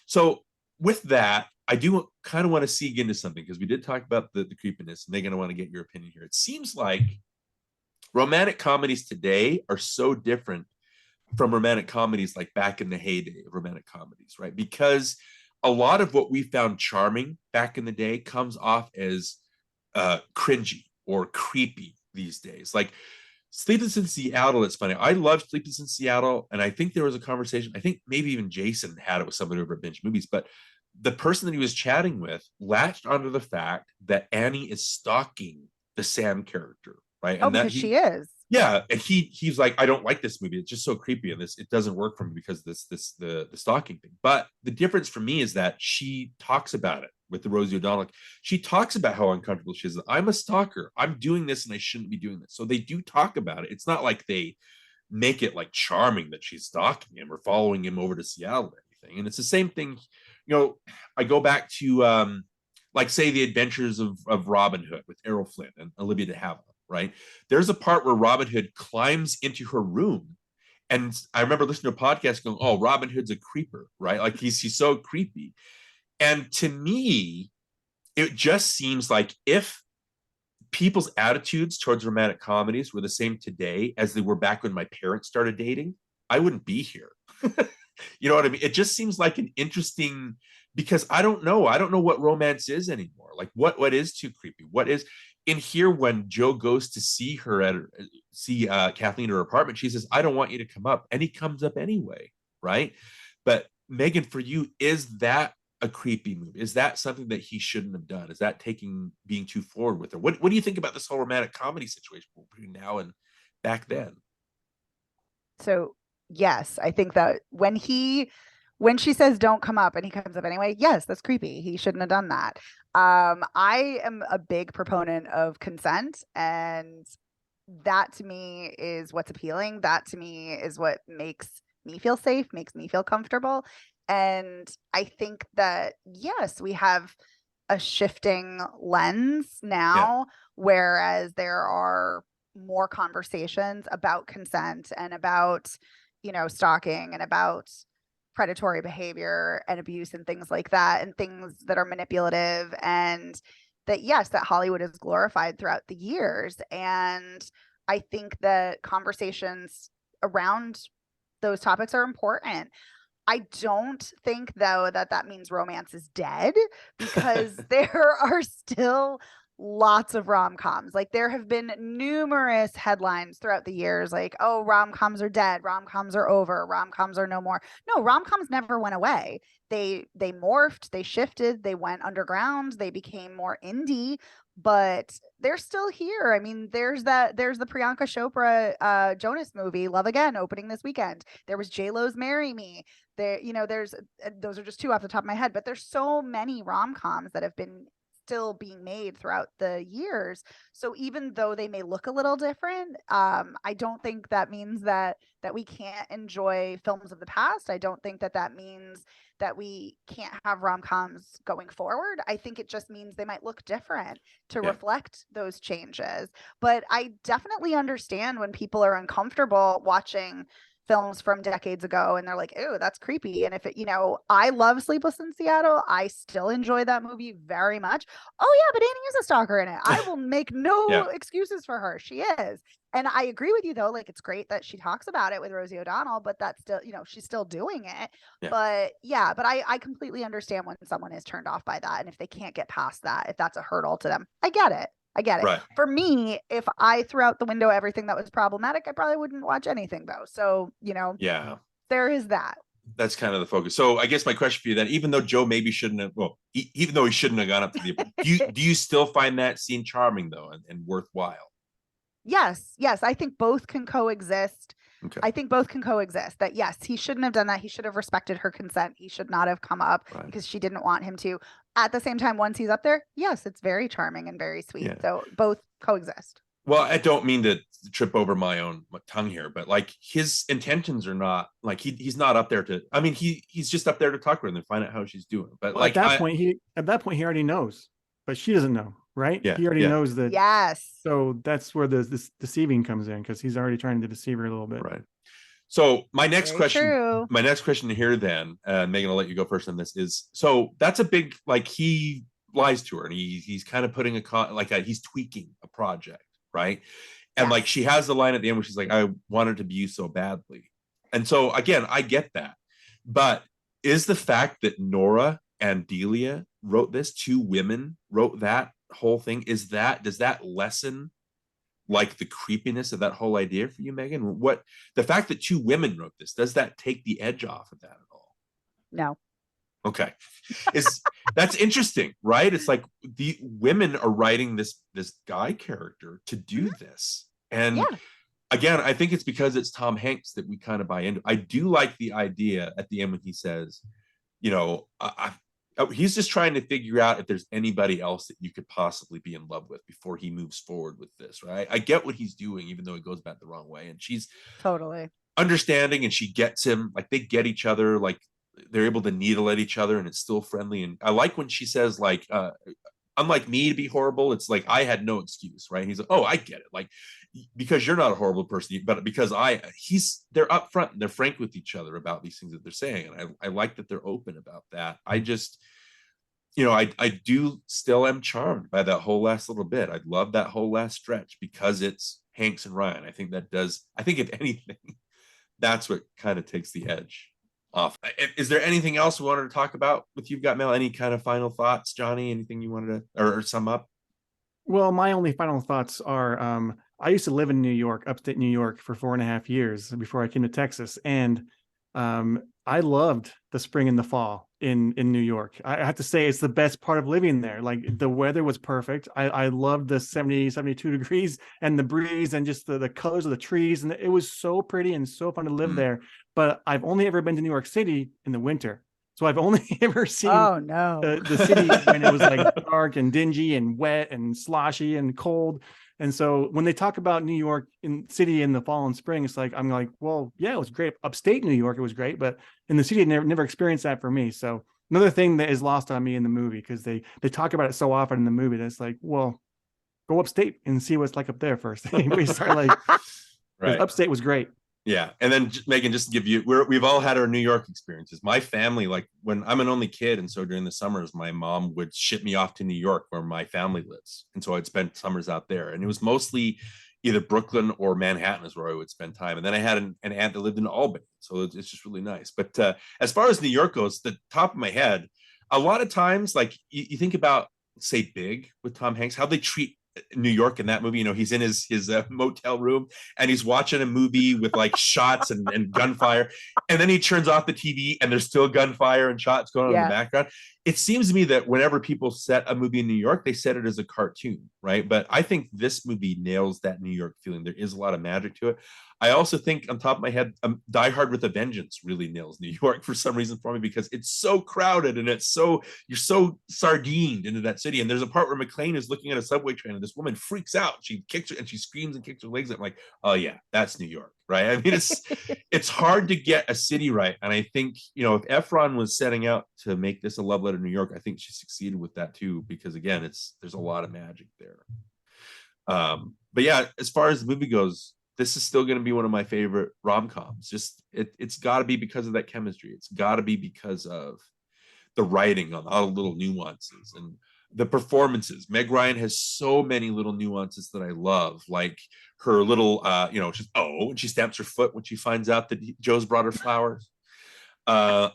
so with that, I do kind of want to see into something, because we did talk about the creepiness, and they're going to want to get your opinion here. It seems like romantic comedies today are so different from romantic comedies like back in the heyday of romantic comedies, right? Because a lot of what we found charming back in the day comes off as cringy or creepy these days. Like Sleepless in Seattle, it's funny. I love Sleepless in Seattle, and I think there was a conversation, I think maybe even Jason had it with somebody over at Binge Movies, but the person that he was chatting with latched onto the fact that Annie is stalking the Sam character, right? And because she is. Yeah, and he's like, I don't like this movie. It's just so creepy, and it doesn't work for me because the stalking thing. But the difference for me is that she talks about it with the Rosie O'Donnell. She talks about how uncomfortable she is. I'm a stalker. I'm doing this, and I shouldn't be doing this. So they do talk about it. It's not like they make it like charming that she's stalking him or following him over to Seattle or anything. And it's the same thing. I go back to like say the Adventures of Robin Hood with Errol Flynn and Olivia de Havilland. Right. There's a part where Robin Hood climbs into her room. And I remember listening to a podcast going, oh, Robin Hood's a creeper, right? Like he's so creepy. And to me, it just seems like if people's attitudes towards romantic comedies were the same today as they were back when my parents started dating, I wouldn't be here. You know what I mean? It just seems like an interesting, because I don't know what romance is anymore. Like what is too creepy? What is in here when Joe goes to see Kathleen at her apartment, she says, I don't want you to come up. And he comes up anyway, right? But Megan, for you, is that a creepy move? Is that something that he shouldn't have done? Is that being too forward with her? What do you think about this whole romantic comedy situation between now and back then? So yes, I think that when she says don't come up and he comes up anyway, yes, that's creepy. He shouldn't have done that. I am a big proponent of consent, and that to me is what's appealing. That to me is what makes me feel safe, makes me feel comfortable. And I think that, yes, we have a shifting lens now, whereas there are more conversations about consent and about, stalking and about predatory behavior and abuse and things like that, and things that are manipulative, and that, yes, that Hollywood is glorified throughout the years. And I think that conversations around those topics are important. I don't think, though, that means romance is dead, because there are still lots of rom-coms. Like, there have been numerous headlines throughout the years, like, oh, rom-coms are dead, rom-coms are over, rom-coms are no more. No, rom-coms never went away. They morphed, they shifted, they went underground, they became more indie, but they're still here. I mean, there's the Priyanka Chopra Jonas movie, Love Again, opening this weekend. There was J-Lo's Marry Me. There, there's those are just two off the top of my head, but there's so many rom-coms that have been still being made throughout the years. So even though they may look a little different, I don't think that means that we can't enjoy films of the past. I don't think that means that we can't have rom-coms going forward. I think it just means they might look different to reflect those changes. But I definitely understand when people are uncomfortable watching films from decades ago and they're like, "Ew, that's creepy." And if it, I love Sleepless in Seattle. I still enjoy that movie very much. Oh yeah, but Annie is a stalker in it. I will make no excuses for her. She is. And I agree with you though, like it's great that she talks about it with Rosie O'Donnell, but that's still, she's still doing it. But I completely understand when someone is turned off by that. And if they can't get past that, if that's a hurdle to them, I get it. Right. For me, if I threw out the window everything that was problematic, I probably wouldn't watch anything though. So, there is that. That's kind of the focus. So I guess my question for you then, even though Joe maybe shouldn't have, even though he shouldn't have gone up to the, do you still find that scene charming though and worthwhile? Yes. I think both can coexist. Okay. I think both can coexist. That yes, he shouldn't have done that. He should have respected her consent. He should not have come up because she didn't want him to. At the same time, once he's up there, yes, it's very charming and very sweet. Yeah. So both coexist. Well, I don't mean to trip over my own tongue here, but like his intentions are not like he's not up there to. I mean, he's just up there to talk to her and find out how she's doing. But like at that point, he already knows, but she doesn't know, right? Yeah, he already knows that. Yes. So that's where this deceiving comes in because he's already trying to deceive her a little bit, right? So my next question here then, Megan, I'll let you go first on this. Is so that's a big like he lies to her and he's kind of putting he's tweaking a project. Right. And like she has the line at the end where she's like, I wanted to be you so badly. And so again, I get that. But is the fact that Nora and Delia wrote this, two women wrote that whole thing, does that lessen like the creepiness of that whole idea for you, Megan? The fact that two women wrote this, does that take the edge off of that at all? No. Okay. That's interesting, right? It's like the women are writing this guy character to do this. And again, I think it's because it's Tom Hanks that we kind of buy into. I do like the idea at the end when he says, he's just trying to figure out if there's anybody else that you could possibly be in love with before he moves forward with this, right? I get what he's doing, even though he goes back the wrong way. And she's totally understanding and she gets him, like they get each other, like they're able to needle at each other and it's still friendly. And I like when she says like, unlike me to be horrible, it's like, I had no excuse, right? He's like, oh, I get it. Like, because you're not a horrible person, but because they're upfront and they're frank with each other about these things that they're saying. And I like that they're open about that. I just, I do still am charmed by that whole last little bit. I love that whole last stretch because it's Hanks and Ryan. I think if anything, that's what kind of takes the edge off. Is there anything else we wanted to talk about with You've Got Mail? Any kind of final thoughts, Johnny? Anything you wanted to or sum up? Well, my only final thoughts are I used to live in New York, upstate New York, for 4.5 years before I came to Texas, and I loved the spring and the fall in New York. I have to say it's the best part of living there. Like the weather was perfect. I loved the 70, 72 degrees and the breeze and just the colors of the trees. And it was so pretty and so fun to live there. But I've only ever been to New York City in the winter. So I've only ever seen the city when it was like dark and dingy and wet and sloshy and cold. And so when they talk about New York city in the fall and spring, it's like, I'm like, well, yeah, it was great. Upstate New York, it was great. But in the city, I never experienced that for me. So another thing that is lost on me in the movie, because they talk about it so often in the movie, that it's like, well, go upstate and see what it's like up there first. We start like, right. Upstate was great. Yeah. And then Megan, just to give you, we've all had our New York experiences. My family, like when I'm an only kid. And so during the summers, my mom would ship me off to New York where my family lives. And so I'd spend summers out there. And it was mostly either Brooklyn or Manhattan is where I would spend time. And then I had an aunt that lived in Albany. So it's just really nice. But as far as New York goes, the top of my head, a lot of times, like you think about, say, Big with Tom Hanks, how they treat New York in that movie. You know, he's in his motel room and he's watching a movie with like shots and gunfire, and then he turns off the TV and there's still gunfire and shots going on in the background. It seems to me that whenever people set a movie in New York, they set it as a cartoon, right? But I think this movie nails that New York feeling. There is a lot of magic to it. I also think, on top of my head, Die Hard with a Vengeance really nails New York for some reason for me, because it's so crowded and you're so sardined into that city. And there's a part where McClane is looking at a subway train and this woman freaks out. She kicks her and she screams and kicks her legs. I'm like, oh yeah, that's New York, right? I mean, it's hard to get a city right. And I think, if Ephron was setting out to make this a love letter to New York, I think she succeeded with that too, because again, there's a lot of magic there. But yeah, as far as the movie goes, this is still going to be one of my favorite rom-coms. Just it's got to be because of that chemistry. It's got to be because of the writing on all the little nuances and the performances. Meg Ryan has so many little nuances that I love, like her little, she's and she stamps her foot when she finds out that Joe's brought her flowers. I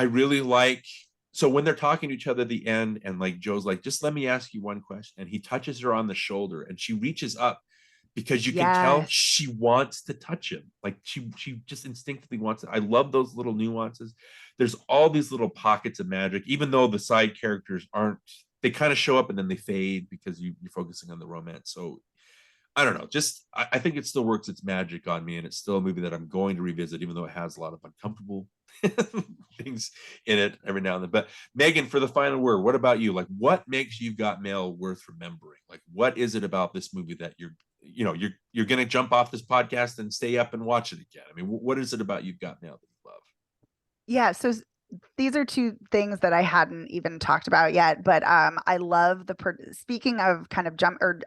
really like. So when they're talking to each other at the end, and like Joe's like, just let me ask you one question, and he touches her on the shoulder, and she reaches up because you can tell she wants to touch him. Like she just instinctively wants it. I love those little nuances. There's all these little pockets of magic, even though the side characters aren't, they kind of show up and then they fade because you're focusing on the romance. So I don't know, just I think it still works its magic on me, and it's still a movie that I'm going to revisit, even though it has a lot of uncomfortable things in it every now and then. But Megan, for the final word, what about you? Like, what makes You've Got Mail worth remembering? Like, what is it about this movie that you're going to jump off this podcast and stay up and watch it again? I mean, what is it about You've Got Mail that you love? Yeah, so these are two things that I hadn't even talked about yet, but I love speaking of kind of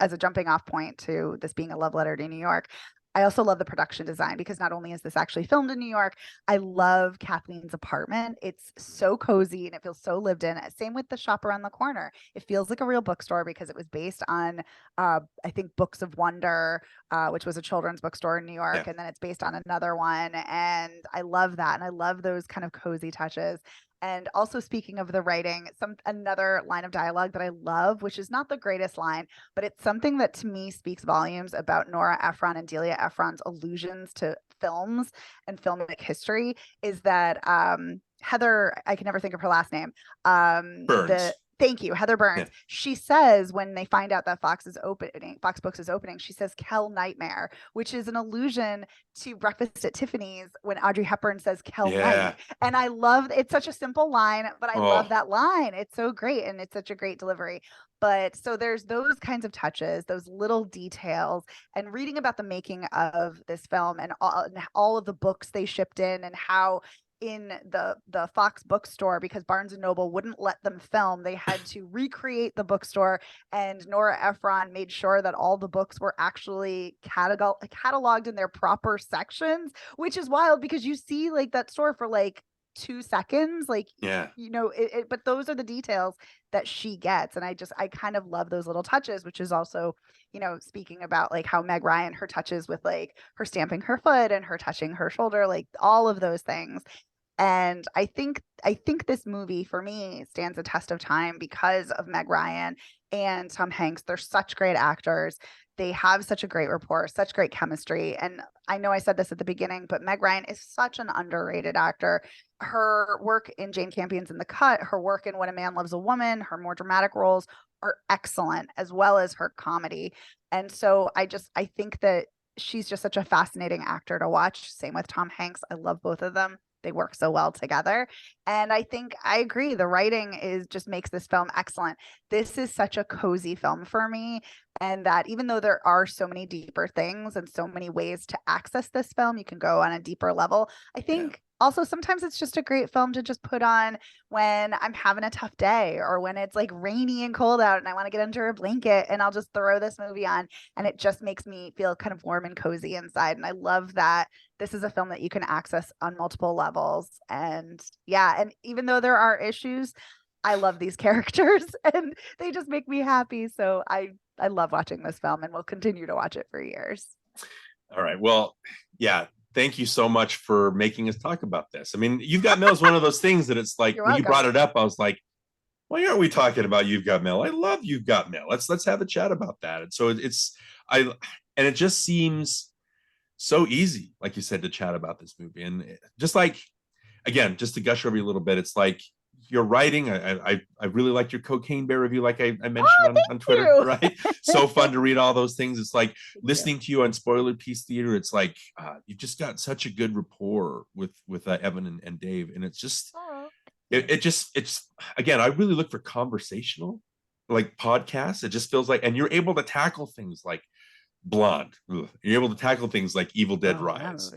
as a jumping off point to this being a love letter to New York. I also love the production design, because not only is this actually filmed in New York, I love Kathleen's apartment. It's so cozy and it feels so lived in. Same with the shop around the corner. It feels like a real bookstore because it was based on, I think, Books of Wonder, which was a children's bookstore in New York. And then it's based on another one. And I love that. And I love those kind of cozy touches. And also, speaking of the writing, another line of dialogue that I love, which is not the greatest line, but it's something that to me speaks volumes about Nora Ephron and Delia Ephron's allusions to films and filmic history, is that Heather, I can never think of her last name. Burns. Thank you, Heather Burns. Yeah. She says when they find out that Fox Books is opening, she says Kel Nightmare, which is an allusion to Breakfast at Tiffany's when Audrey Hepburn says Kel Night. And I love, it's such a simple line, but I love that line. It's so great, and it's such a great delivery. But so there's those kinds of touches, those little details, and reading about the making of this film and all of the books they shipped in, and how in the Fox bookstore, because Barnes and Noble wouldn't let them film, they had to recreate the bookstore, and Nora Ephron made sure that all the books were actually cataloged in their proper sections, which is wild because you see like that store for like 2 seconds, like, but those are the details that she gets. And I kind of love those little touches, which is also, speaking about like how Meg Ryan, her touches with like her stamping her foot and her touching her shoulder, like all of those things. And I think this movie for me stands a test of time because of Meg Ryan and Tom Hanks. They're such great actors. They have such a great rapport, such great chemistry. And I know I said this at the beginning, but Meg Ryan is such an underrated actor. Her work in Jane Campion's In the Cut, her work in When a Man Loves a Woman, her more dramatic roles are excellent, as well as her comedy. And so I think that she's just such a fascinating actor to watch. Same with Tom Hanks. I love both of them. They work so well together. And I think I agree. The writing just makes this film excellent. This is such a cozy film for me. And that even though there are so many deeper things and so many ways to access this film, you can go on a deeper level. I think also sometimes it's just a great film to just put on when I'm having a tough day, or when it's like rainy and cold out and I want to get under a blanket, and I'll just throw this movie on and it just makes me feel kind of warm and cozy inside. And I love that this is a film that you can access on multiple levels. And and even though there are issues, I love these characters and they just make me happy. So I love watching this film, and will continue to watch it for years. All right. Well, thank you so much for making us talk about this. I mean, You've Got Mail is one of those things that it's like, when you brought it up, I was like, why aren't we talking about You've Got Mail? I love You've Got Mail. Let's have a chat about that. And so it just seems so easy, like you said, to chat about this movie. And just like, again, just to gush over you a little bit, it's like your writing. I really liked your Cocaine Bear review, like I mentioned on Twitter, right? So fun to read all those things. It's like listening to you on Spoiler Piece Theater. It's like you've just got such a good rapport with Evan and Dave, and it's just it's again, I really look for conversational like podcasts. It just feels like, and you're able to tackle things like Blonde. You're able to tackle things like Evil Dead Rise.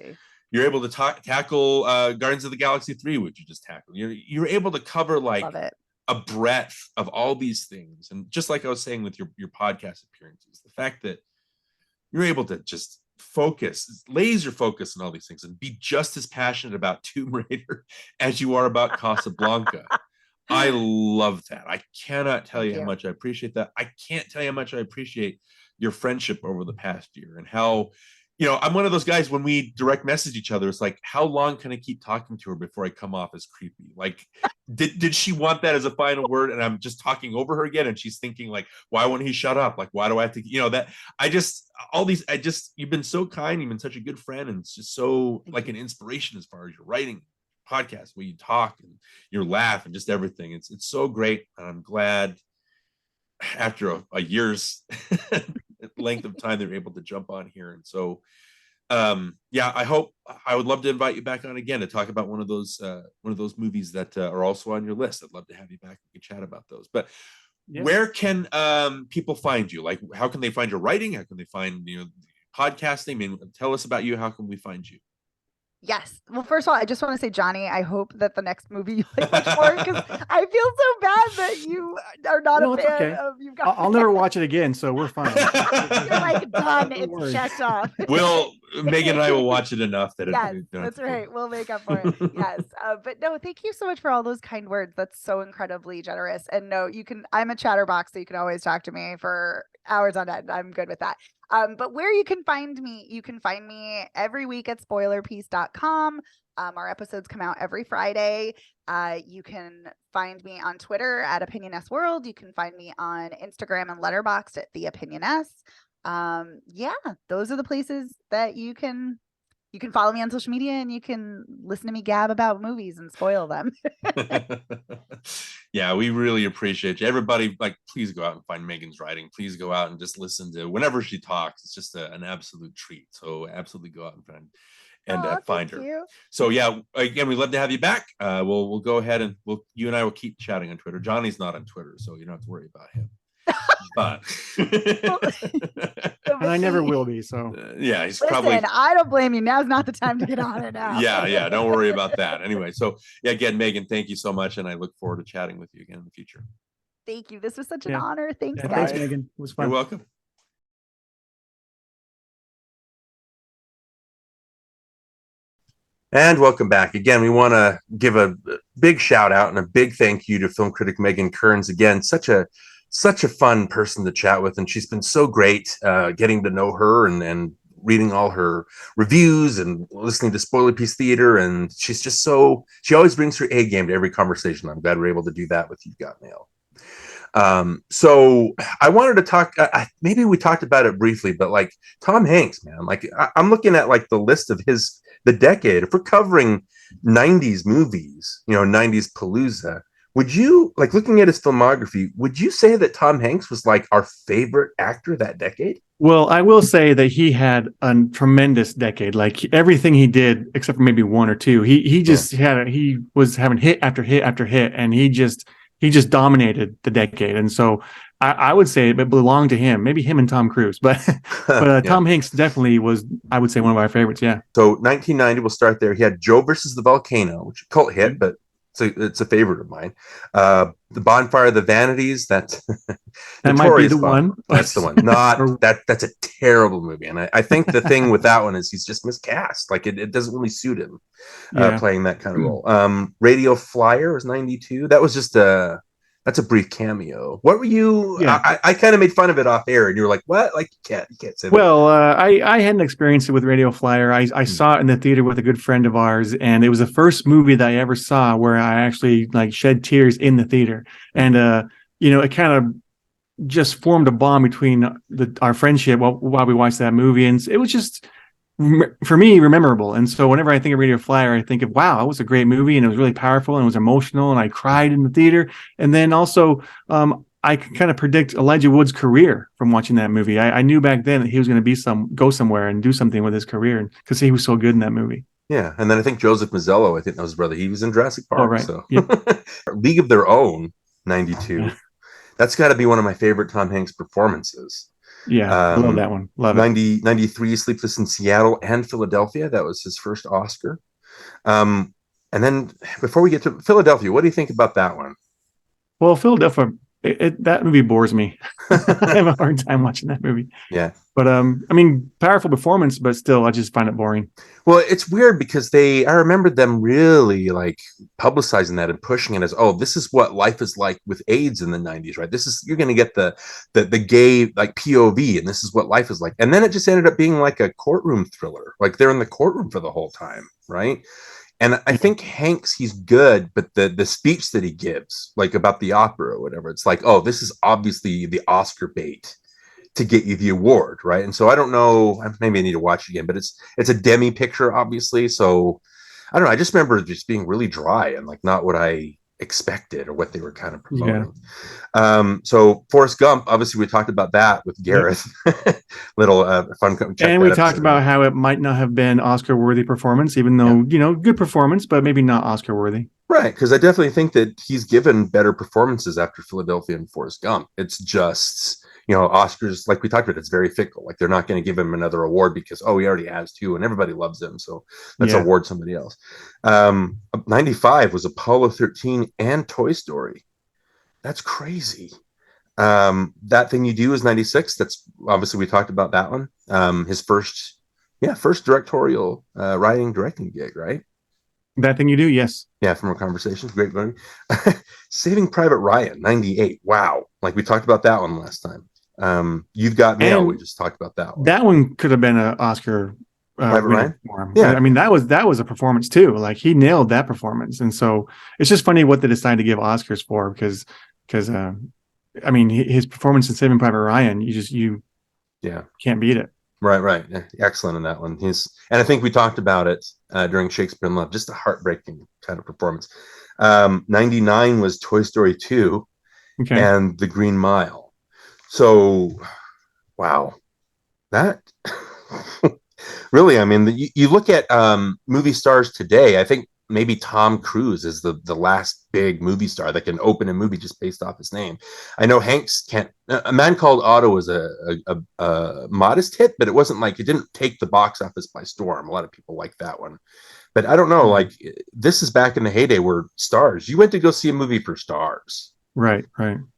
You're able to tackle Guardians of the Galaxy 3, which you just tackled. You're able to cover like a breadth of all these things. And just like I was saying with your podcast appearances, the fact that you're able to just laser focus on all these things, and be just as passionate about Tomb Raider as you are about Casablanca. I love that. I cannot tell you how much I appreciate that. I can't tell you how much I appreciate your friendship over the past year, and how, I'm one of those guys, when we direct message each other, it's like, how long can I keep talking to her before I come off as creepy? Like, did she want that as a final word, and I'm just talking over her again, and she's thinking like, why won't he shut up? Like, why do I have to, that you've been so kind, you've been such a good friend, and it's just so like an inspiration as far as your writing podcast, where you talk and your laugh and just everything. It's so great. And I'm glad after a year's length of time they're able to jump on here. And so I would love to invite you back on again to talk about one of those movies that are also on your list. I'd love to have you back. We can chat about those. But where can people find you? Like, how can they find your writing? How can they find podcasting? I mean, tell us about you. How can we find you? Yes. Well, first of all, I just want to say, Jonny, I hope that the next movie you like much more, because I feel so bad that you are not a fan of You've Got. I'll never watch it again, so we're fine. You're like, done. It's checked off. Megan and I will watch it enough that yes, that's right. We'll make up for it. Yes. But no, thank you so much for all those kind words. That's so incredibly generous. And no, I'm a chatterbox, so you can always talk to me for hours on end. I'm good with that. But where you can find me every week at spoilerpiece.com. Our episodes come out every Friday. You can find me on Twitter at Opinion World. You can find me on Instagram and Letterboxd at The Opinion S. Those are the places that you can follow me on social media, and you can listen to me gab about movies and spoil them. Yeah, we really appreciate you. Everybody, please go out and find Megan's writing. Please go out and just listen to whenever she talks. It's just an absolute treat. So absolutely go out and find her. You. So again, we'd love to have you back. We'll go ahead and you and I will keep chatting on Twitter. Johnny's not on Twitter, so you don't have to worry about him. But and I never will be. So he's probably. I don't blame you. Now's not the time to get on it now. Yeah. Don't worry about that. Anyway, so again, Megan, thank you so much, and I look forward to chatting with you again in the future. Thank you. This was such an honor. Thanks, guys. Thanks, Megan. It was fun. You're welcome. And welcome back. Again, we want to give a big shout out and a big thank you to film critic Megan Kearns. Again, such a fun person to chat with, and she's been so great getting to know her and reading all her reviews and listening to Spoiler Piece Theater, and she's just she always brings her A game to every conversation. I'm glad we're able to do that with You've Got Mail. So I wanted to talk, maybe we talked about it briefly, but like Tom Hanks, man, I'm looking at the list of the decade. If we're covering 90s movies, 90s Palooza, would you, looking at his filmography, would you say that Tom Hanks was our favorite actor that decade? Well, I will say that he had a tremendous decade. Everything he did, except for maybe one or two, he was having hit after hit after hit, and he just dominated the decade. And so I would say it belonged to him, maybe him and Tom Cruise, but Tom Hanks definitely was, I would say, one of our favorites. Yeah. So 1990, we'll start there. He had Joe versus the Volcano, which is a cult hit, but it's a favorite of mine. The Bonfire of the Vanities. That might be the one. That's the one. Not that. That's a terrible movie, and I think the thing with that one is he's just miscast. It doesn't really suit him playing that kind of role. Radio Flyer was 92. That was just that's a brief cameo. What were you? Yeah. I kind of made fun of it off air, and you were like, "What? You can't say that." Well, I hadn't experienced it with Radio Flyer. I saw it in the theater with a good friend of ours, and it was the first movie that I ever saw where I actually shed tears in the theater, and it kind of just formed a bond between our friendship while we watched that movie, and it was just, for me, memorable. And so whenever I think of Radio Flyer, I think of, wow, it was a great movie, and it was really powerful, and it was emotional, and I cried in the theater. And then also I could kind of predict Elijah Wood's career from watching that movie. I knew back then that he was going to go somewhere and do something with his career, because he was so good in that movie. Yeah, and then I think Joseph Mazzello, I think that was his brother. He was in Jurassic Park. Oh, right. So. Yep. League of Their Own, 92. Yeah. That's got to be one of my favorite Tom Hanks performances. Yeah, I love that one. Love 93, Sleepless in Seattle and Philadelphia. That was his first Oscar. And then before we get to Philadelphia, what do you think about that one? Well, Philadelphia That movie bores me. I have a hard time watching that movie. Yeah. But I mean, powerful performance, but still, I just find it boring. Well, it's weird because I remember them really like publicizing that and pushing it as, oh, this is what life is like with AIDS in the 90s, right? You're going to get the gay like POV, and this is what life is like. And then it just ended up being like a courtroom thriller. Like they're in the courtroom for the whole time, right? And I think Hanks, he's good, but the speech that he gives, like about the opera or whatever, it's like, oh, this is obviously the Oscar bait to get you the award, right? And so I don't know, maybe I need to watch it again, but it's a demi picture, obviously. So I don't know. I just remember just being really dry and like not what I expected or what they were kind of promoting. Yeah. So Forrest Gump, obviously we talked about that with Gareth. Little fun. And we talked about how it might not have been Oscar worthy performance, even though, good performance, but maybe not Oscar worthy. Right. Because I definitely think that he's given better performances after Philadelphia and Forrest Gump. It's just, Oscars, like we talked about, it's very fickle. Like they're not going to give him another award because, he already has two and everybody loves him. So let's award somebody else. 95 was Apollo 13 and Toy Story. That's crazy. That Thing You Do is 96. That's obviously we talked about that one. His first directorial directing gig, right? That Thing You Do, yes. Yeah, from our conversations. Great movie. Saving Private Ryan, 98. Wow. Like we talked about that one last time. You've Got Mail. We just talked about that one. That one could have been an Oscar Private Ryan? For him. Yeah. I mean, that was a performance too. Like he nailed that performance. And so it's just funny what they decided to give Oscars for because I mean, his performance in Saving Private Ryan, you can't beat it. Right. Excellent in that one. And I think we talked about it during Shakespeare in Love, just a heartbreaking kind of performance. 99 was Toy Story 2 and The Green Mile. So, wow. That really, I mean, you look at movie stars today, I think maybe Tom Cruise is the last big movie star that can open a movie just based off his name. I know Hanks can't. A Man Called Otto was a modest hit, but it wasn't like it didn't take the box office by storm. A lot of people like that one, but I don't know. Like this is back in the heyday where stars. You went to go see a movie for stars, right?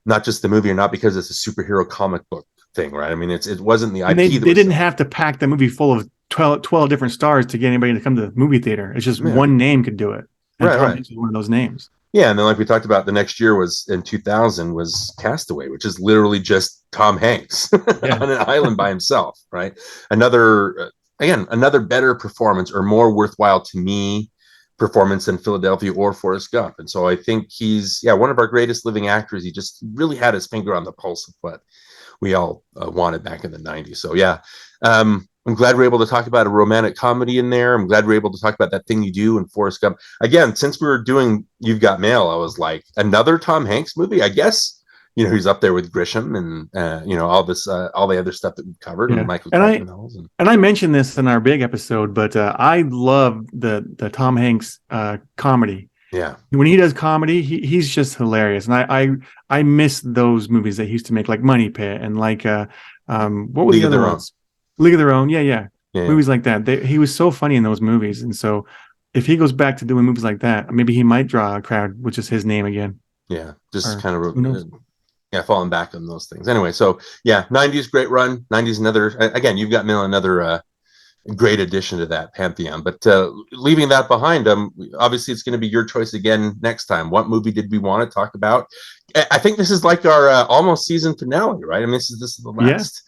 Not just the movie, or not because it's a superhero comic book thing, right? I mean, it wasn't the IP. And they didn't have to pack the movie full of 12 different stars to get anybody to come to the movie theater. It's just one name could do it. And Tom Hanks is one of those names. Yeah, and then like we talked about, the next year was in 2000 was Castaway, which is literally just Tom Hanks on an island by himself, right? Another better performance, or more worthwhile to me performance than Philadelphia or Forrest Gump. And so I think he's one of our greatest living actors. He just really had his finger on the pulse of what we all wanted back in the 90s. So I'm glad we're able to talk about a romantic comedy in there. I'm glad we're able to talk about That Thing You Do and Forrest Gump. Again, since we were doing You've Got Mail, I was like, another Tom Hanks movie? I guess, he's up there with Grisham and, all this, all the other stuff that we've covered. Yeah. And Michael and I mentioned this in our big episode, but I love the Tom Hanks comedy. Yeah. When he does comedy, he's just hilarious. And I miss those movies that he used to make, like Money Pit and like, what was League the of other Their ones? League of Their Own, yeah. Yeah. Movies like that. He was so funny in those movies, and so if he goes back to doing movies like that, maybe he might draw a crowd with just his name again. Yeah, just kind of falling back on those things. Anyway, so 90s great run. 90s another. Again, You've Got Mail, another great addition to that pantheon. But leaving that behind, obviously it's going to be your choice again next time. What movie did we want to talk about? I think this is like our almost season finale, right? I mean, this is the last.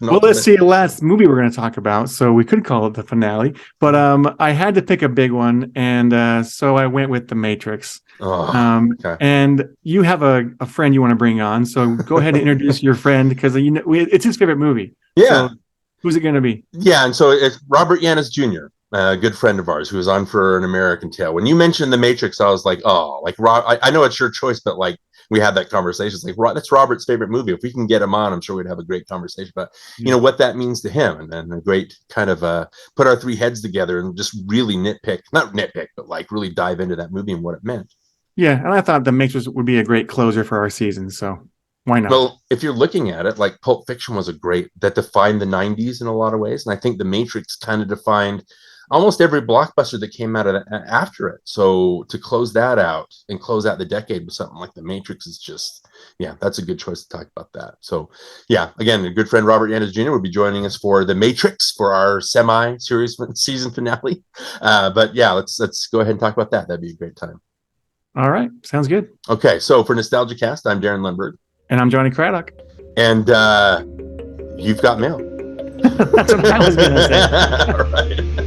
Well, let's see the last movie we're going to talk about, so we could call it the finale, but I had to pick a big one, and so I went with The Matrix. And you have a friend you want to bring on, so go ahead and introduce your friend, because it's his favorite movie. So who's it going to be? And so it's Robert Yanis Jr., a good friend of ours who was on for An American Tale. When you mentioned The Matrix, I was like, I know it's your choice, but like, we had that conversation. It's like, that's Robert's favorite movie. If we can get him on, I'm sure we'd have a great conversation about, what that means to him. And then a great kind of put our three heads together and just really not nitpick, but like really dive into that movie and what it meant. Yeah. And I thought The Matrix would be a great closer for our season. So why not? Well, if you're looking at it, like Pulp Fiction was that defined the 90s in a lot of ways. And I think The Matrix kind of defined almost every blockbuster that came out of that, after it. So to close that out and close out the decade with something like The Matrix is just, yeah, that's a good choice to talk about that. So yeah, again, a good friend Robert Yanez Jr. will be joining us for The Matrix for our semi-serious season finale. But yeah, let's go ahead and talk about that. That'd be a great time. All right, sounds good. Okay, so for NostalgiaCast, I'm Darin Lundberg. And I'm Jonny Craddock. And you've got mail. That's what I was going to say. All right.